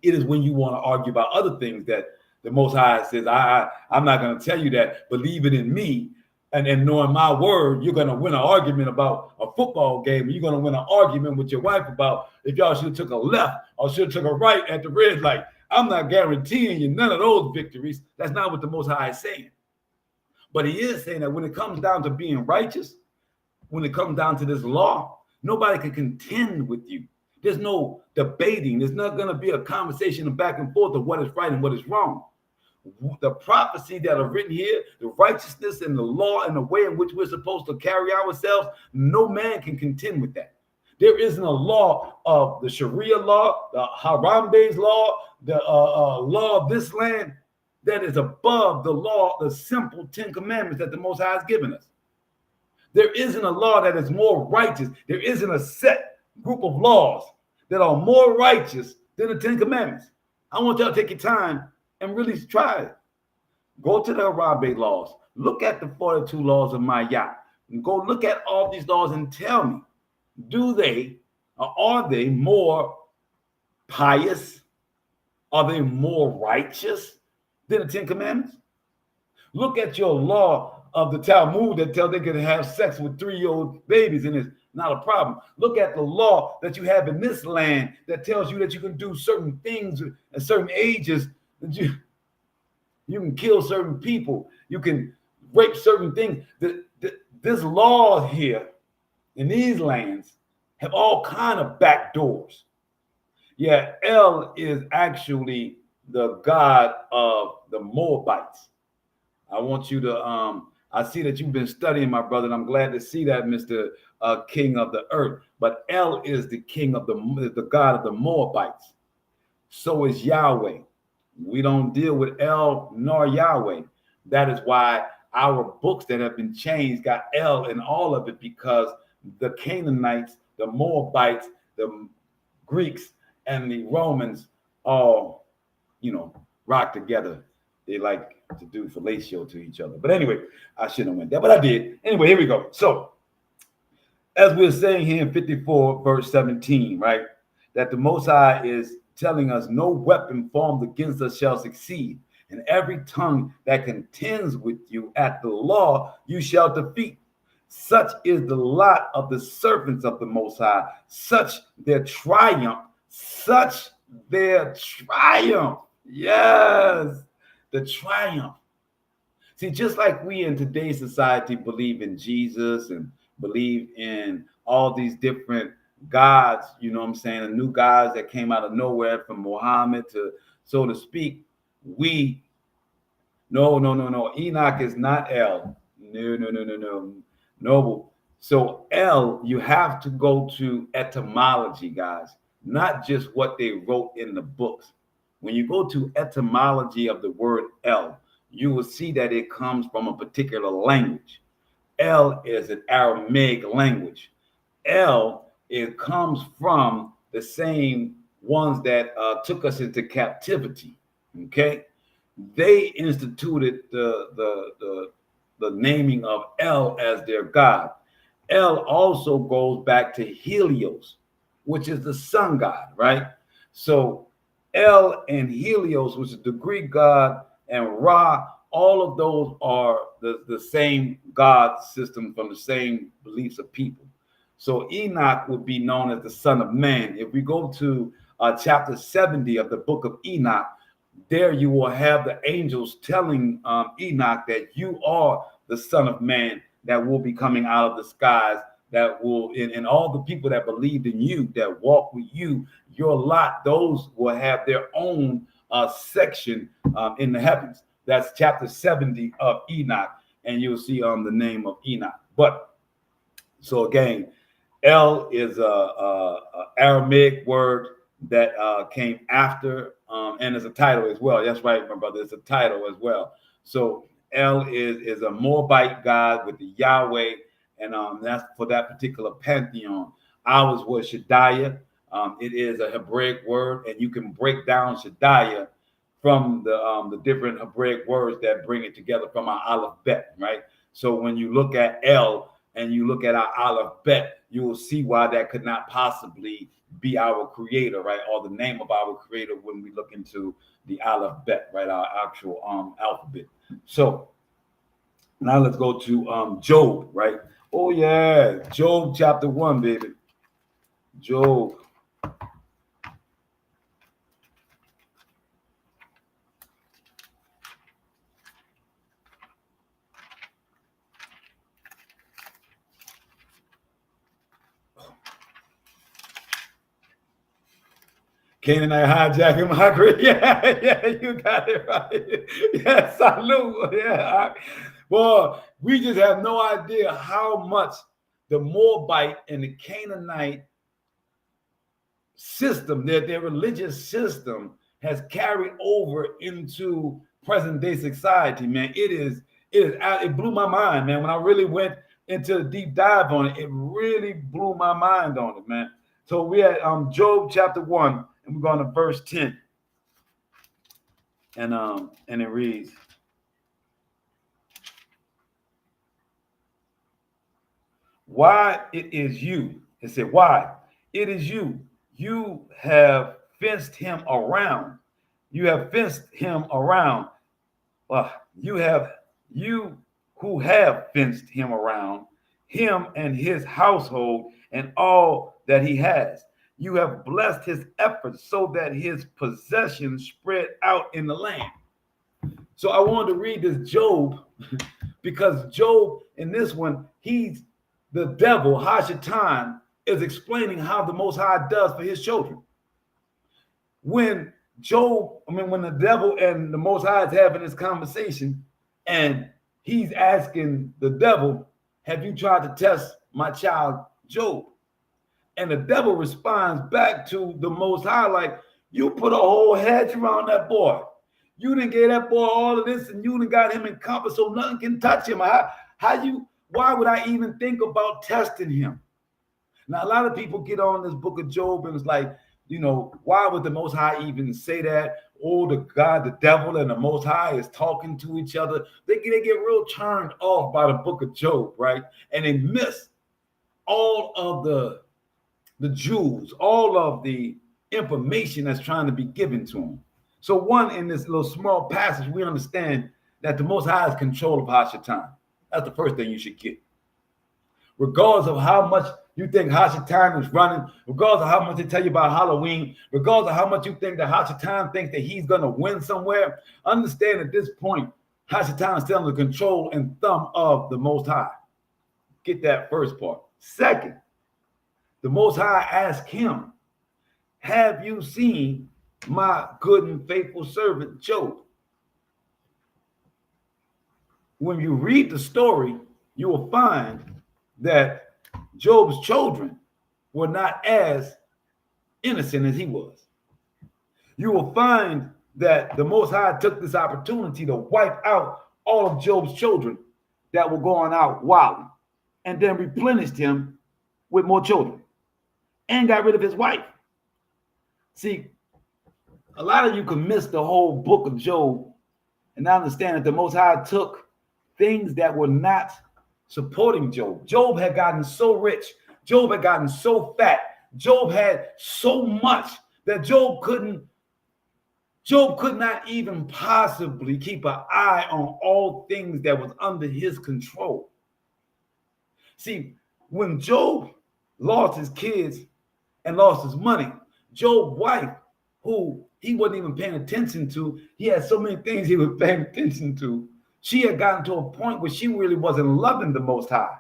Speaker 4: It is when you want to argue about other things that the Most High says, I'm not going to tell you that. Believe it in me. And knowing my word, you're going to win an argument about a football game. You're going to win an argument with your wife about if y'all should have took a left or should have took a right at the red light. I'm not guaranteeing you none of those victories. That's not what the Most High is saying. But he is saying that when it comes down to being righteous, when it comes down to this law, nobody can contend with you. There's no debating. There's not going to be a conversation of back and forth of what is right and what is wrong. The prophecy that are written here, the righteousness and the law and the way in which we're supposed to carry ourselves, no man can contend with that. There isn't a law of the Sharia law, the Harambe's law, the law of this land that is above the law, the simple 10 commandments that the Most High has given us. There isn't a law that is more righteous. There isn't a set group of laws that are more righteous than the 10 commandments. I want y'all to take your time and really try it. Go to the Harambe laws. Look at the 42 laws of Ma'at. Go look at all these laws and tell me, do they or are they more pious? Are they more righteous than the 10 commandments? Look at your law of the Talmud that tells they can have sex with 3-year-old babies and it's not a problem. Look at the law that you have in this land that tells you that you can do certain things at certain ages. That you can kill certain people. You can rape certain things. This law here in these lands have all kind of back doors. Yeah, El is actually the god of the Moabites. I want you to, I see that you've been studying, my brother, and I'm glad to see that, Mr. King of the earth. But El is the king of the god of the Moabites. So is Yahweh. We don't deal with El nor Yahweh. That is why our books that have been changed got El in all of it, because the Canaanites, the Moabites, the Greeks, and the Romans all, rock together. They like to do fellatio to each other. But anyway, I shouldn't have went there, but I did. Anyway, here we go. So, as we're saying here in 54, verse 17, right, that the Most High is telling us no weapon formed against us shall succeed, and every tongue that contends with you at the law you shall defeat. Such is the lot of the servants of the Most High, such their triumph, such their triumph. Yes, the triumph. See, just like we in today's society believe in Jesus and believe in all these different gods, you know what I'm saying, the new gods that came out of nowhere from Muhammad to, so to speak, no. Enoch is not El. No. So El, you have to go to etymology, guys, not just what they wrote in the books. When you go to etymology of the word El, you will see that it comes from a particular language. El is an Aramaic language. El, it comes from the same ones that took us into captivity. Okay, they instituted the naming of El as their god. El also goes back to Helios, which is the sun god, right? So El and Helios, which is the Greek god, and Ra all of those are the same God system from the same beliefs of people. So Enoch would be known as the son of man. If we go to chapter 70 of the book of Enoch, there you will have the angels telling Enoch that you are the son of man that will be coming out of the skies, that will, and all the people that believed in you, that walk with you, your lot, those will have their own section in the heavens. That's chapter 70 of Enoch, and you'll see the name of Enoch. But so again, El is a Aramaic word that came after, and it's a title as well. That's right, my brother. It's a title as well. So El is a Moabite god with the Yahweh, and that's for that particular pantheon. Ours was Shadiah. It is a Hebraic word, and you can break down Shadiah from the different Hebraic words that bring it together from our Aleph Bet, right? So when you look at El and you look at our Aleph Bet, you will see why that could not possibly be our creator, right? Or the name of our creator when we look into the Aleph Bet, right? Our actual alphabet. So now let's go to Job, right? Oh yeah, Job chapter 1, baby. Job. Canaanite hijacking Margaret. Yeah, you got it right. Yeah, salute. Yeah. Boy, we just have no idea how much the Moabite and the Canaanite system, their religious system, has carried over into present day society, man. It blew my mind, man. When I really went into a deep dive on it, it really blew my mind on it, man. So we had Job chapter 1, and we're going to verse 10. And it reads, why it is you. It said, why? It is you. You have fenced him around. You have fenced him around. You who have fenced him around, him and his household and all that he has. You have blessed his efforts so that his possessions spread out in the land. So I wanted to read this Job because Job, in this one, he's the devil, Hashatan, is explaining how the Most High does for his children. When the devil and the Most High is having this conversation, and he's asking the devil, have you tried to test my child Job? And the devil responds back to the Most High like, you put a whole hedge around that boy. You didn't give that boy all of this, and you done got him encompassed so nothing can touch him. Why would I even think about testing him? Now, a lot of people get on this book of Job and it's like, why would the Most High even say that? Oh, the devil and the Most High is talking to each other. They get real turned off by the book of Job, right? And they miss all of the jewels, all of the information that's trying to be given to them. So one, in this little small passage, we understand that the Most High is control of Hashatan. That's the first thing you should get. Regardless of how much you think Hashatan is running, regardless of how much they tell you about Halloween, regardless of how much you think that Hashatan thinks that he's going to win somewhere, understand at this point, Hashatan is still under the control and thumb of the Most High. Get that first part. Second, the Most High asked him, have you seen my good and faithful servant Job? When you read the story, you will find that Job's children were not as innocent as he was. You will find that the Most High took this opportunity to wipe out all of Job's children that were going out wildly, and then replenished him with more children and got rid of his wife. See, a lot of you can miss the whole book of Job and not understand that the Most High took things that were not supporting Job. Job had gotten so rich. Job had gotten so fat. Job had so much that Job couldn't Job could not even possibly keep an eye on all things that was under his control. See, when Job lost his kids and lost his money, Job's wife, who he wasn't even paying attention to, he had so many things he was paying attention to. She had gotten to a point where she really wasn't loving the Most High.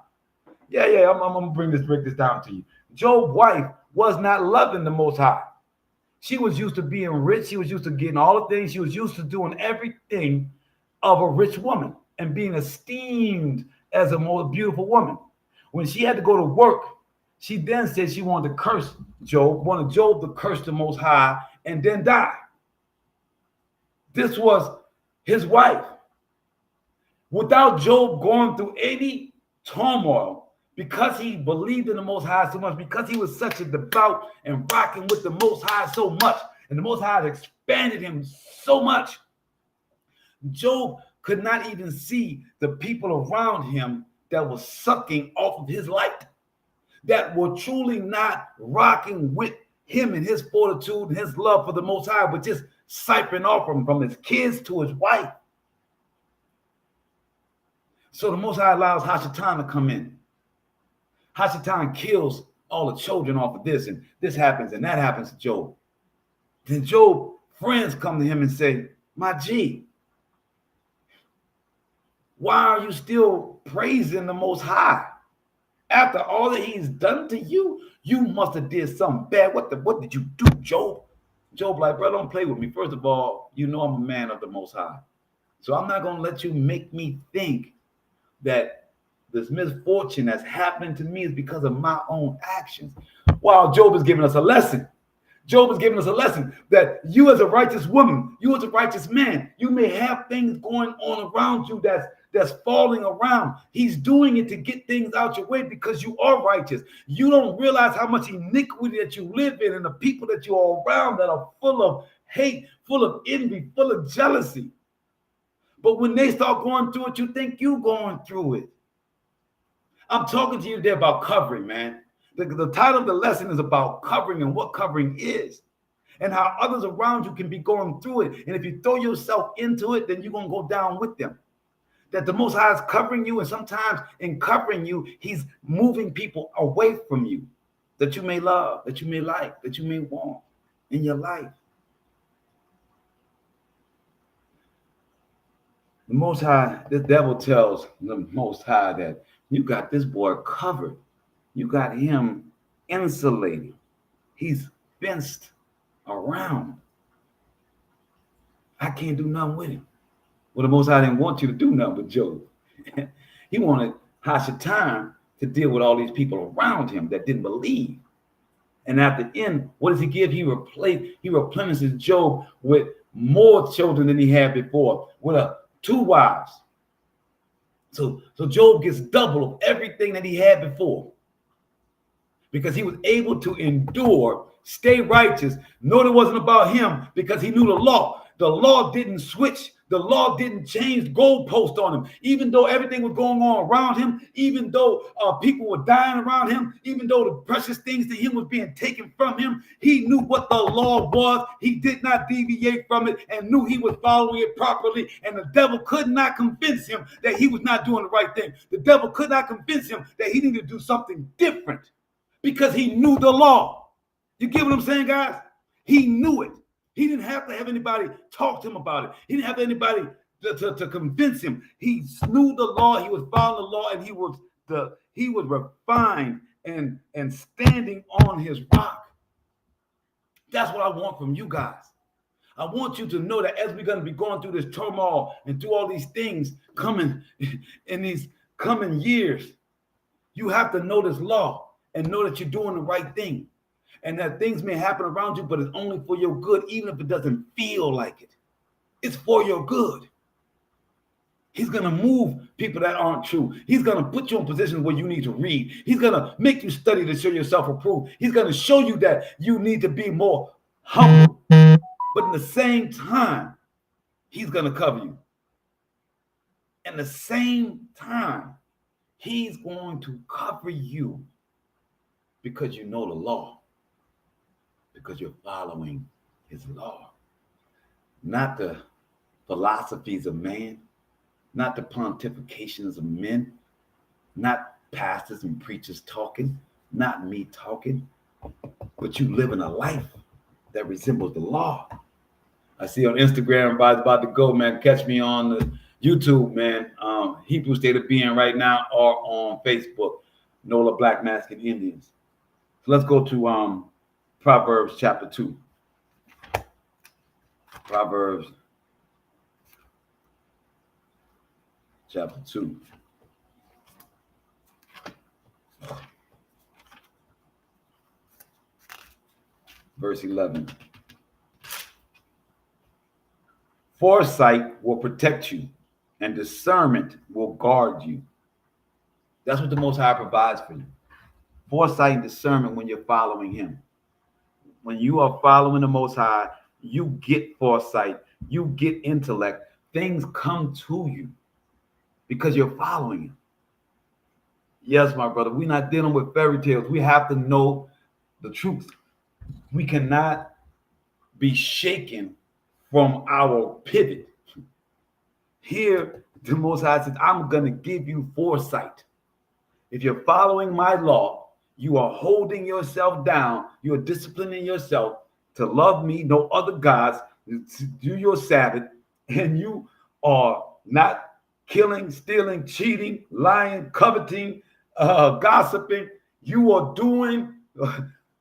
Speaker 4: Yeah, I'm gonna break this down to you. Job's wife was not loving the Most High. She was used to being rich. She was used to getting all the things. She was used to doing everything of a rich woman and being esteemed as a more beautiful woman. When she had to go to work, she then said she wanted to curse Job, wanted Job to curse the Most High and then die. This was his wife. Without Job going through any turmoil, because he believed in the Most High so much, because he was such a devout and rocking with the Most High so much, and the Most High had expanded him so much, Job could not even see the people around him that were sucking off of his light, that were truly not rocking with him and his fortitude and his love for the Most High, but just siphoning off from his kids to his wife. So the Most High allows Hashatan to come in. Hashatan kills all the children off of this, and this happens, and that happens to Job. Then Job's friends come to him and say, my G, why are you still praising the Most High? After all that he's done to you, you must have did something bad. What did you do, Job? Job like, bro, don't play with me. First of all, you know I'm a man of the Most High. So I'm not going to let you make me think that this misfortune that's happening to me is because of my own actions. While Job is giving us a lesson. Job is giving us a lesson that you as a righteous woman, you as a righteous man, you may have things going on around you that's falling around. He's doing it to get things out your way because you are righteous. You don't realize how much iniquity that you live in and the people that you are around that are full of hate, full of envy, full of jealousy. But when they start going through it, you think you're going through it. I'm talking to you today about covering, man. The title of the lesson is about covering and what covering is and how others around you can be going through it. And if you throw yourself into it, then you're going to go down with them. That the Most High is covering you, and sometimes in covering you, he's moving people away from you that you may love, that you may like, that you may want in your life. The Most High, the devil tells the Most High that you got this boy covered. You got him insulated. He's fenced around. I can't do nothing with him. Well, the Most High didn't want you to do nothing with Job. He wanted Hashatan to deal with all these people around him that didn't believe. And at the end, what does he give? He replenishes Job with more children than he had before, with 2 wives. So Job gets double of everything that he had before because he was able to endure, stay righteous, know it wasn't about him because he knew the law. The law didn't switch. The law didn't change goalpost on him. Even though everything was going on around him, even though people were dying around him, even though the precious things to him was being taken from him, he knew what the law was. He did not deviate from it and knew he was following it properly. And the devil could not convince him that he was not doing the right thing. The devil could not convince him that he needed to do something different because he knew the law. You get what I'm saying, guys? He knew it. He didn't have to have anybody talk to him about it. He didn't have anybody to convince him. He knew the law. He was following the law, and he was refined and standing on his rock. That's what I want from you guys. I want you to know that as we're going to be going through this turmoil and through all these things coming in these coming years, you have to know this law and know that you're doing the right thing. And that things may happen around you, but it's only for your good, even if it doesn't feel like it. It's for your good. He's going to move people that aren't true. He's going to put you in positions where you need to read. He's going to make you study to show yourself approved. He's going to show you that you need to be more humble. But in the same time, he's going to cover you. In the same time, he's going to cover you because you know the law. Because you're following his law. not the philosophies of man, not the pontifications of men, not pastors and preachers talking, not me talking, but you living a life that resembles the law. I see on Instagram, about to go, man. Catch me on the YouTube, man. Hebrew State of Being right now, or on Facebook, NOLA Black Masking Indians. So let's go to Proverbs chapter 2. Proverbs chapter 2. Verse 11. Foresight will protect you, and discernment will guard you. That's what the Most High provides for you. Foresight and discernment when you're following him. When you are following the Most High, you get foresight, you get intellect. Things come to you because you're following him. Yes, my brother, we're not dealing with fairy tales. We have to know the truth. We cannot be shaken from our pivot. Here, the Most High says, I'm going to give you foresight. If you're following my law, you are holding yourself down. You're disciplining yourself to love me, no other gods, to do your Sabbath, and you are not killing, stealing, cheating, lying, coveting, gossiping. You are doing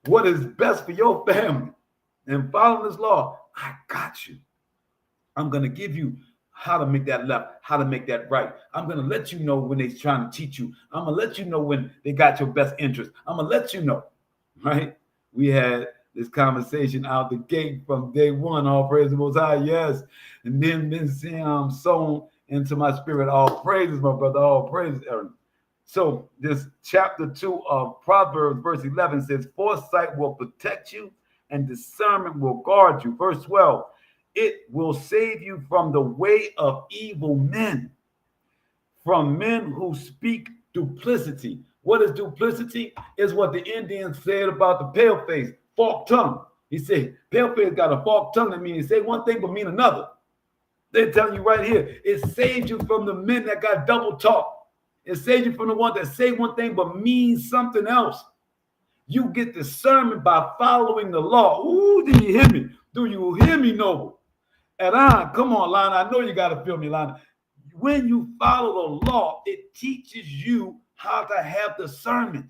Speaker 4: what is best for your family and following this law. I got you. I'm going to give you how to make that left, how to make that right. I'm going to let you know when they're trying to teach you. I'm going to let you know when they got your best interest. I'm going to let you know, right? We had this conversation out the gate from day one. All praise the Most High, yes. And then been sown into my spirit. All praises, my brother. All praises, Aaron. So this chapter 2 of Proverbs, verse 11 says, foresight will protect you and discernment will guard you. Verse 12, it will save you from the way of evil men, from men who speak duplicity. What is duplicity? Is what the Indians said about the paleface, forked tongue. He said, paleface got a forked tongue. That means say one thing but mean another. They're telling you right here, it saves you from the men that got double talk. It saves you from the ones that say one thing but mean something else. You get discernment by following the law. Ooh, do you hear me? Do you hear me, Noble? And come on, Lana. I know you got to feel me, Lana. When you follow the law, it teaches you how to have discernment.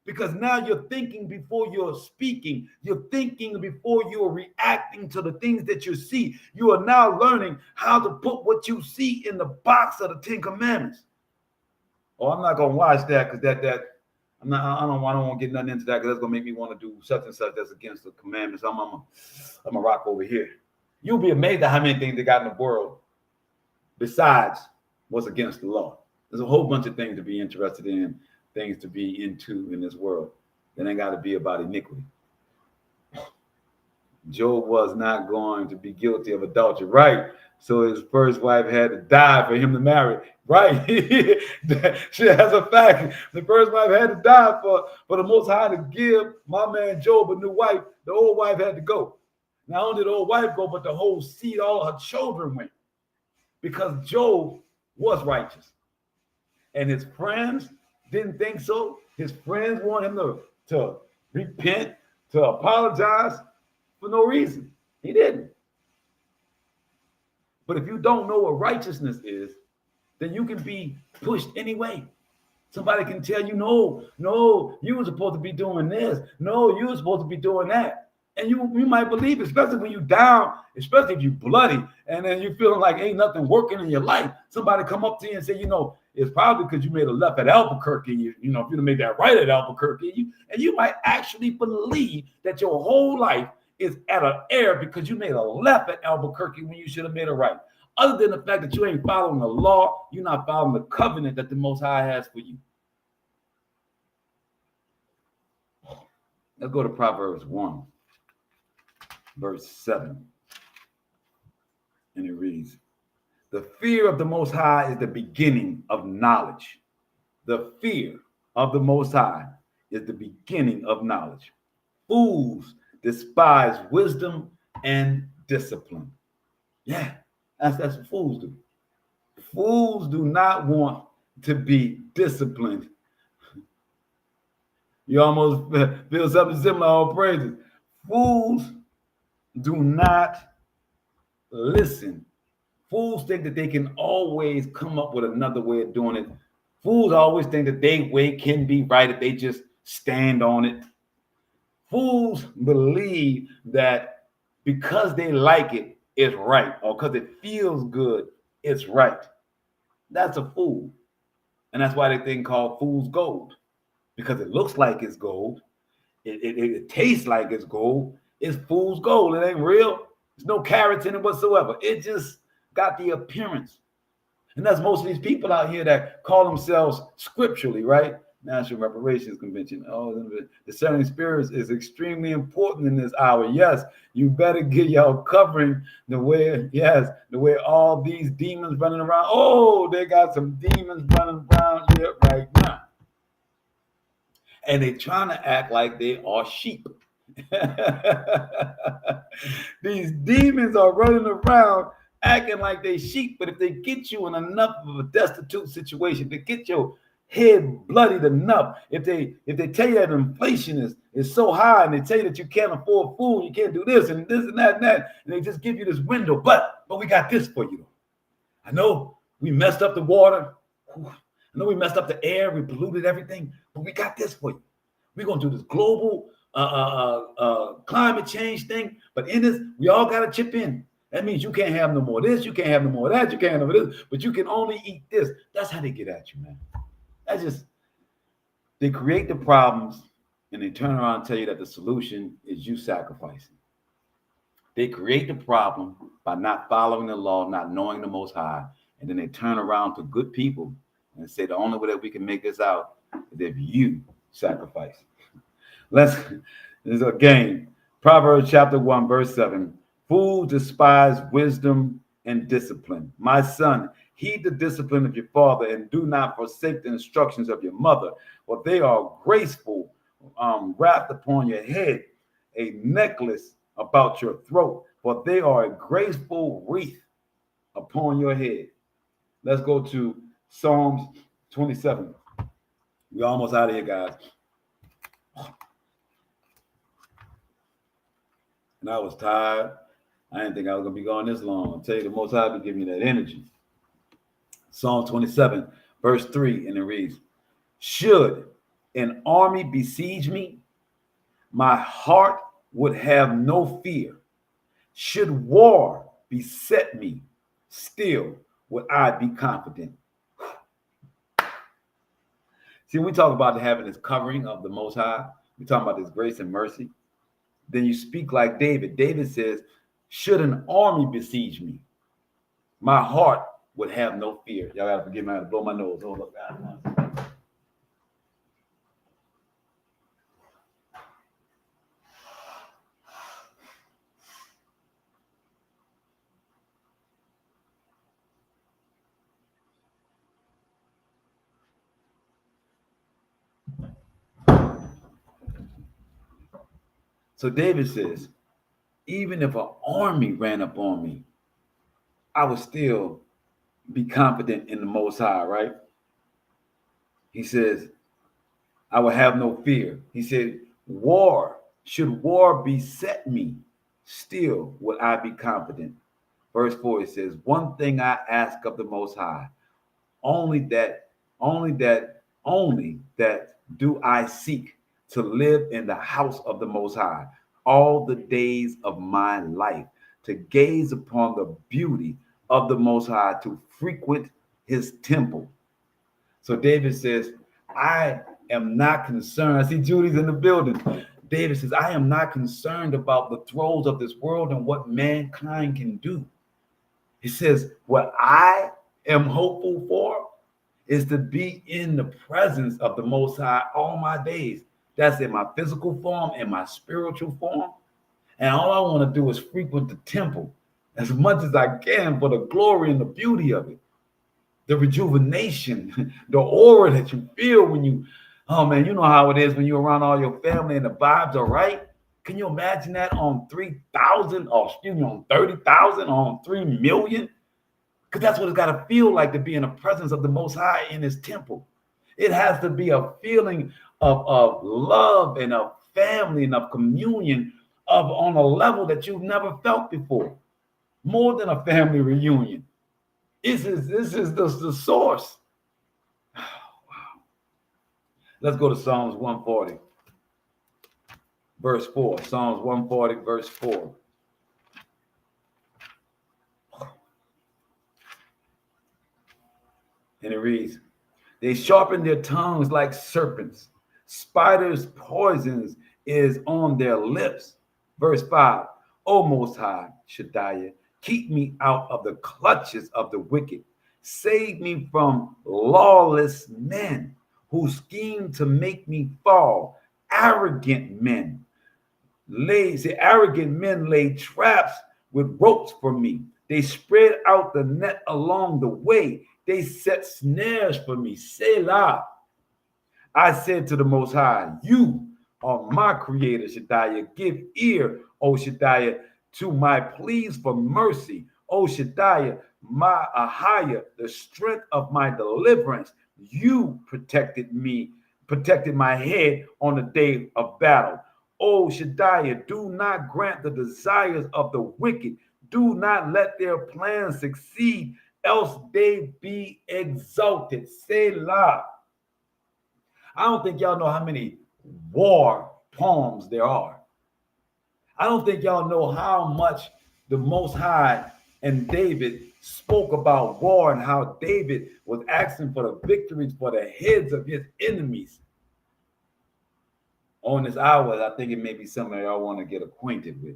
Speaker 4: Because now you're thinking before you're speaking. You're thinking before you're reacting to the things that you see. You are now learning how to put what you see in the box of the Ten Commandments. Oh, I'm not gonna watch that because I don't want to get nothing into that because that's gonna make me want to do such and such that's against the commandments. I'm a rock over here. You'll be amazed at how many things they got in the world besides what's against the law. There's a whole bunch of things to be interested in, things to be into in this world. Then ain't got to be about iniquity. Job was not going to be guilty of adultery, right? So his first wife had to die for him to marry, right? She has a fact. The first wife had to die for the Most High to give my man Job a new wife. The old wife had to go. Not only did the old wife go, but the whole seed, all her children went. Because Job was righteous. And his friends didn't think so. His friends wanted him to repent, to apologize for no reason. He didn't. But if you don't know what righteousness is, then you can be pushed anyway. Somebody can tell you, no, you were supposed to be doing this. No, you were supposed to be doing that. And you might believe it, especially when you're down, especially if you're bloody, and then you're feeling like ain't nothing working in your life. Somebody come up to you and say, it's probably because you made a left at Albuquerque. If you'd have made that right at Albuquerque, and you might actually believe that your whole life is at an error because you made a left at Albuquerque when you should have made a right. Other than the fact that you ain't following the law, you're not following the covenant that the Most High has for you. Let's go to Proverbs 1, verse 7. And it reads, the fear of the Most High is the beginning of knowledge. The fear of the Most High is the beginning of knowledge. Fools despise wisdom and discipline. Yeah, that's what fools do. Fools do not want to be disciplined. You almost feel something similar, all praises. Fools do not listen. Fools think that they can always come up with another way of doing it. Fools always think that their way can be right if they just stand on it. Fools believe that because they like it, it's right, or because it feels good, it's right. That's a fool. And that's why they think called fool's gold, because it looks like it's gold. It tastes like it's gold. It's fool's gold. It ain't real. There's no carrots in it whatsoever. It just got the appearance. And that's most of these people out here that call themselves scripturally, right? National Reparations Convention. Oh, the discerning spirits is extremely important in this hour. Yes, you better get y'all covering the way all these demons running around. Oh, they got some demons running around here right now. And they trying to act like they are sheep. These demons are running around acting like they sheep, but if they get you in enough of a destitute situation, to get your head bloodied enough, if they tell you that inflation is so high, and they tell you that you can't afford food, you can't do this and this and that, and they just give you this window, but we got this for you. I know we messed up the water. I know we messed up the air, we polluted everything, but we got this for you. We're gonna do this global climate change thing, but in this, we all gotta chip in. That means you can't have no more of this, you can't have no more of that, you can't have no more of this, but you can only eat this. That's how they get at you, man. That's just, they create the problems and they turn around and tell you that the solution is you sacrificing. They create the problem by not following the law, not knowing the Most High, and then they turn around to good people and say the only way that we can make this out is if you sacrifice. This is a game. Proverbs chapter 1, verse 7. Fools despise wisdom and discipline. My son, heed the discipline of your father and do not forsake the instructions of your mother, for they are graceful, wrapped upon your head, a necklace about your throat, for they are a graceful wreath upon your head. Let's go to Psalms 27. We're almost out of here, guys. And I was tired. I didn't think I was going to be going this long. I'll tell you, the Most High will give me that energy. Psalm 27, verse 3, and it reads, should an army besiege me, my heart would have no fear. Should war beset me, still would I be confident. See, when we talk about having this covering of the Most High, we talk about this grace and mercy. Then you speak like David. David says, should an army besiege me, my heart would have no fear. Y'all gotta forgive me, I had to blow my nose. Hold up, guys. So David says, even if an army ran up on me, I would still be confident in the Most High, right? He says, I will have no fear. He said, should war beset me, still would I be confident. Verse 4, it says, one thing I ask of the Most High, only that do I seek, to live in the house of the Most High all the days of my life, to gaze upon the beauty of the Most High, to frequent his temple. So David says, I am not concerned. I see Judy's in the building. David says, I am not concerned about the throes of this world and what mankind can do. He says, what I am hopeful for is to be in the presence of the Most High all my days. That's in my physical form and my spiritual form. And all I want to do is frequent the temple as much as I can for the glory and the beauty of it. The rejuvenation, the aura that you feel when you, oh man, you know how it is when you're around all your family and the vibes are right. Can you imagine that on 3,000 or on 30,000, on 3 million? Because that's what it's got to feel like to be in the presence of the Most High in his temple. It has to be a feeling of love and of family and of communion on a level that you've never felt before. More than a family reunion. This is the source. Oh, wow. Let's go to Psalms 140. Verse 4. Psalms 140, verse 4. And it reads, they sharpen their tongues like serpents. Spiders' poisons is on their lips. Verse 5. O Most High, Shaddai, keep me out of the clutches of the wicked. Save me from lawless men who scheme to make me fall. Arrogant men. Arrogant men lay traps with ropes for me. They spread out the net along the way. They set snares for me. Selah. I said to the Most High, you are my creator, Shaddai. Give ear, O Shaddai, to my pleas for mercy. O Shaddai, my Ahaya, the strength of my deliverance. You protected my head on the day of battle. O Shaddai, do not grant the desires of the wicked. Do not let their plans succeed, else they be exalted. Selah. I don't think y'all know how many war poems there are. I don't think y'all know how much the Most High and David spoke about war and how David was asking for the victories for the heads of his enemies. On this hour, I think it may be something y'all want to get acquainted with.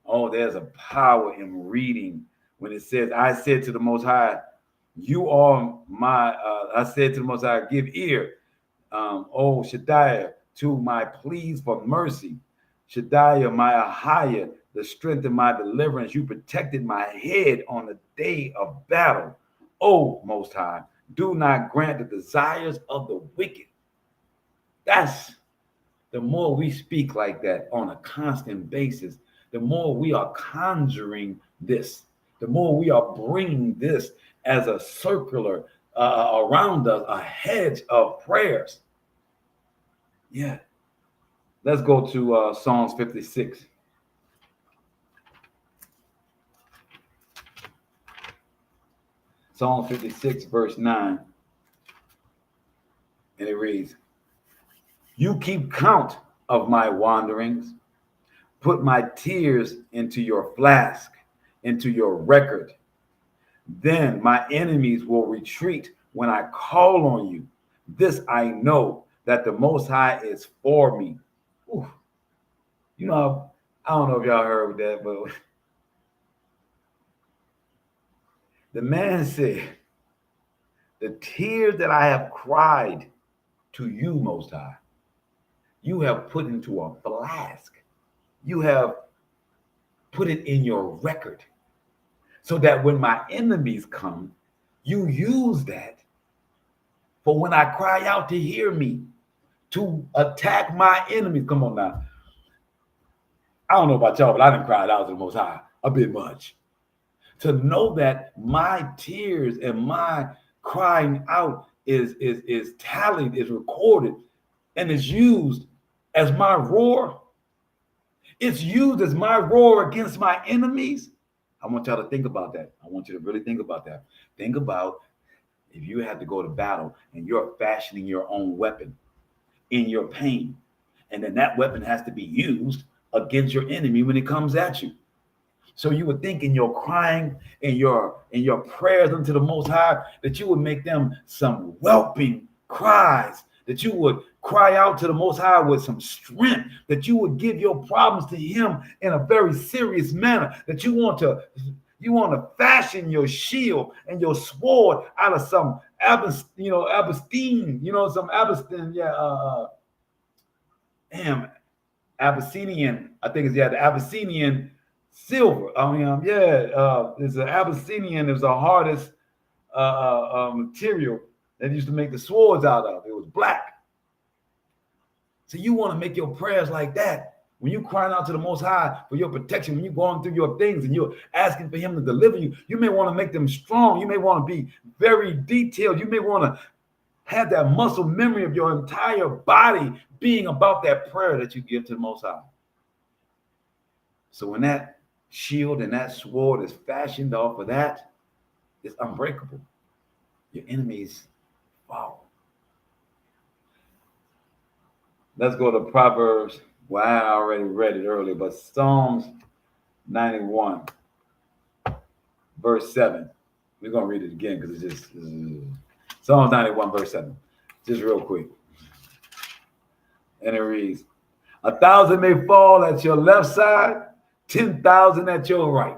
Speaker 4: Oh, there's a power in reading when it says, I said to the Most High, you are my, I said to the Most High, give ear, O Shaddai, to my pleas for mercy. Shaddai, my Ahaya, the strength of my deliverance. You protected my head on the day of battle. O Most High, do not grant the desires of the wicked. That's the more we speak like that on a constant basis, the more we are conjuring this, the more we are bringing this as a circular around us, a hedge of prayers. Yeah. Let's go to Psalms 56. Psalm 56, verse 9. And it reads, you keep count of my wanderings. Put my tears into your flask, into your record. Then my enemies will retreat when I call on you. This I know, that the Most High is for me. Ooh. You know, I don't know if y'all heard that, but the man said, the tears that I have cried to you, Most High, you have put into a flask. You have put it in your record so that when my enemies come, you use that for when I cry out to hear me, to attack my enemies. Come on now. I don't know about y'all, but I didn't cry out to the Most High a bit much. To know that my tears and my crying out is tallied, is recorded, and is used as my roar. It's used as my roar against my enemies. I want y'all to think about that. I want you to really think about that. Think about if you had to go to battle and you're fashioning your own weapon in your pain, and then that weapon has to be used against your enemy when it comes at you. So you would think in your crying, in your prayers unto the Most High, that you would make them some whelping cries, that you would cry out to the Most High with some strength, that you would give your problems to him in a very serious manner, that you want to fashion your shield and your sword out of some Abyssinian, Abyssinian, I think it's the Abyssinian silver. It's an Abyssinian. It was the hardest material that used to make the swords out of. It was black. So you want to make your prayers like that. When you're crying out to the Most High for your protection, when you're going through your things and you're asking for him to deliver you, you may want to make them strong. You may want to be very detailed. You may want to have that muscle memory of your entire body being about that prayer that you give to the Most High. So when that shield and that sword is fashioned off of that, it's unbreakable. Your enemies fall. Let's go to Proverbs. Well, I already read it earlier, but Psalms 91, verse 7. We're going to read it again because it's just Psalms 91, verse 7. Just real quick. And it reads, 1,000 may fall at your left side, 10,000 at your right,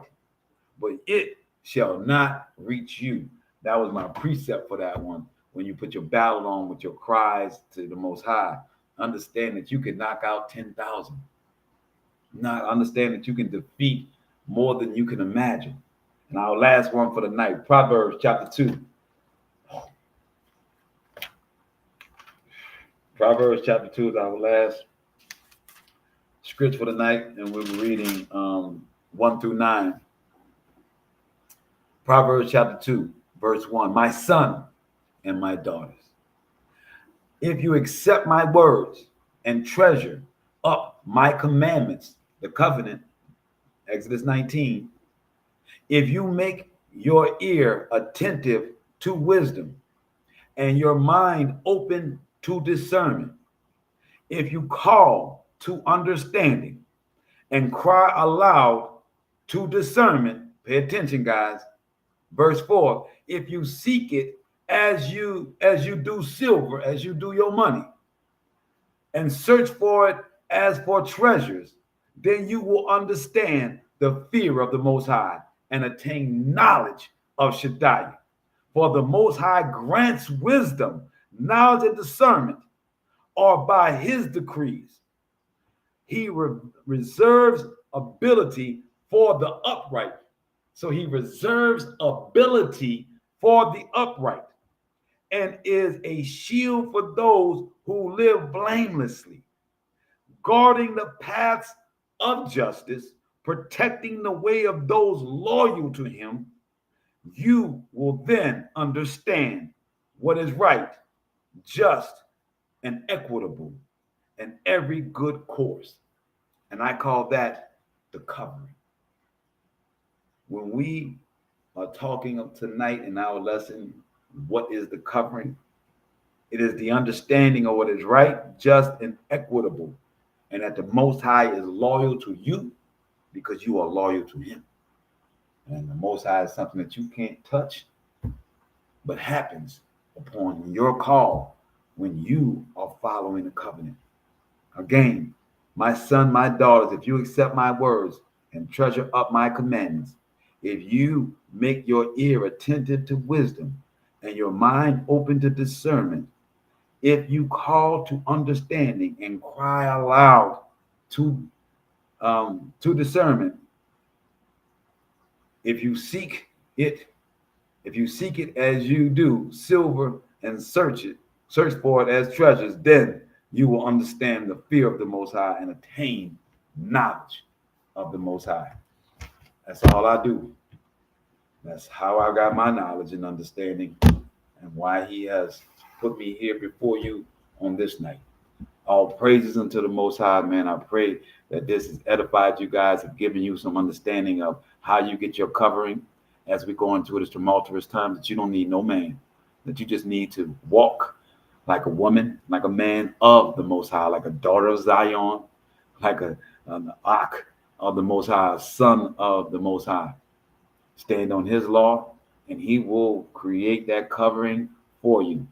Speaker 4: but it shall not reach you. That was my precept for that one. When you put your battle on with your cries to the Most High, understand that you can knock out 10,000. Not understand that you can defeat more than you can imagine. And our last one for the night, Proverbs chapter 2. Proverbs chapter 2 is our last scripture for the night, and we're reading 1 through 9. Proverbs chapter 2, verse 1. My son and my daughters, if you accept my words and treasure up my commandments, the covenant, Exodus 19, if you make your ear attentive to wisdom and your mind open to discernment, if you call to understanding and cry aloud to discernment, pay attention, guys. Verse 4, if you seek it as you do silver, as you do your money, and search for it as for treasures, then you will understand the fear of the Most High and attain knowledge of Shaddai. For the Most High grants wisdom, knowledge, and discernment, or by his decrees. He reserves ability for the upright. So he reserves ability for the upright and is a shield for those who live blamelessly, guarding the paths of justice, protecting the way of those loyal to him. You will then understand what is right, just, and equitable, and every good course. And I call that the covering. When we are talking of tonight in our lesson, what is the covering? It is the understanding of what is right, just, and equitable, and that the Most High is loyal to you because you are loyal to him. And the Most High is something that you can't touch, but happens upon your call when you are following the covenant. Again, my son, my daughters, if you accept my words and treasure up my commandments, if you make your ear attentive to wisdom and your mind open to discernment, if you call to understanding and cry aloud to discernment, if you seek it as you do silver and search for it as treasures, then you will understand the fear of the Most High and attain knowledge of the Most High. That's all I do. That's how I got my knowledge and understanding and why he has put me here before you on this night. All praises unto the Most High, man. I pray that this has edified you guys and given you some understanding of how you get your covering as we go into this tumultuous time, that you don't need no man, that you just need to walk like a woman, like a man of the Most High, like a daughter of Zion, like an ark of the Most High, a son of the Most High. Stand on his law, and he will create that covering for you.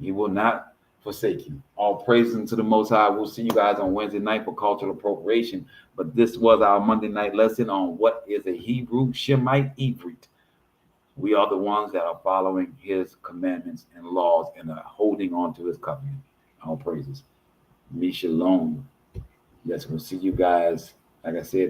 Speaker 4: He will not forsake you. All praise unto the Most High. We'll see you guys on Wednesday night for cultural appropriation. But this was our Monday night lesson on what is a Hebrew Shemite Ivryt. We are the ones that are following his commandments and laws and are holding on to his covenant. All praises. Me shalom. Yes, we'll see you guys, like I said,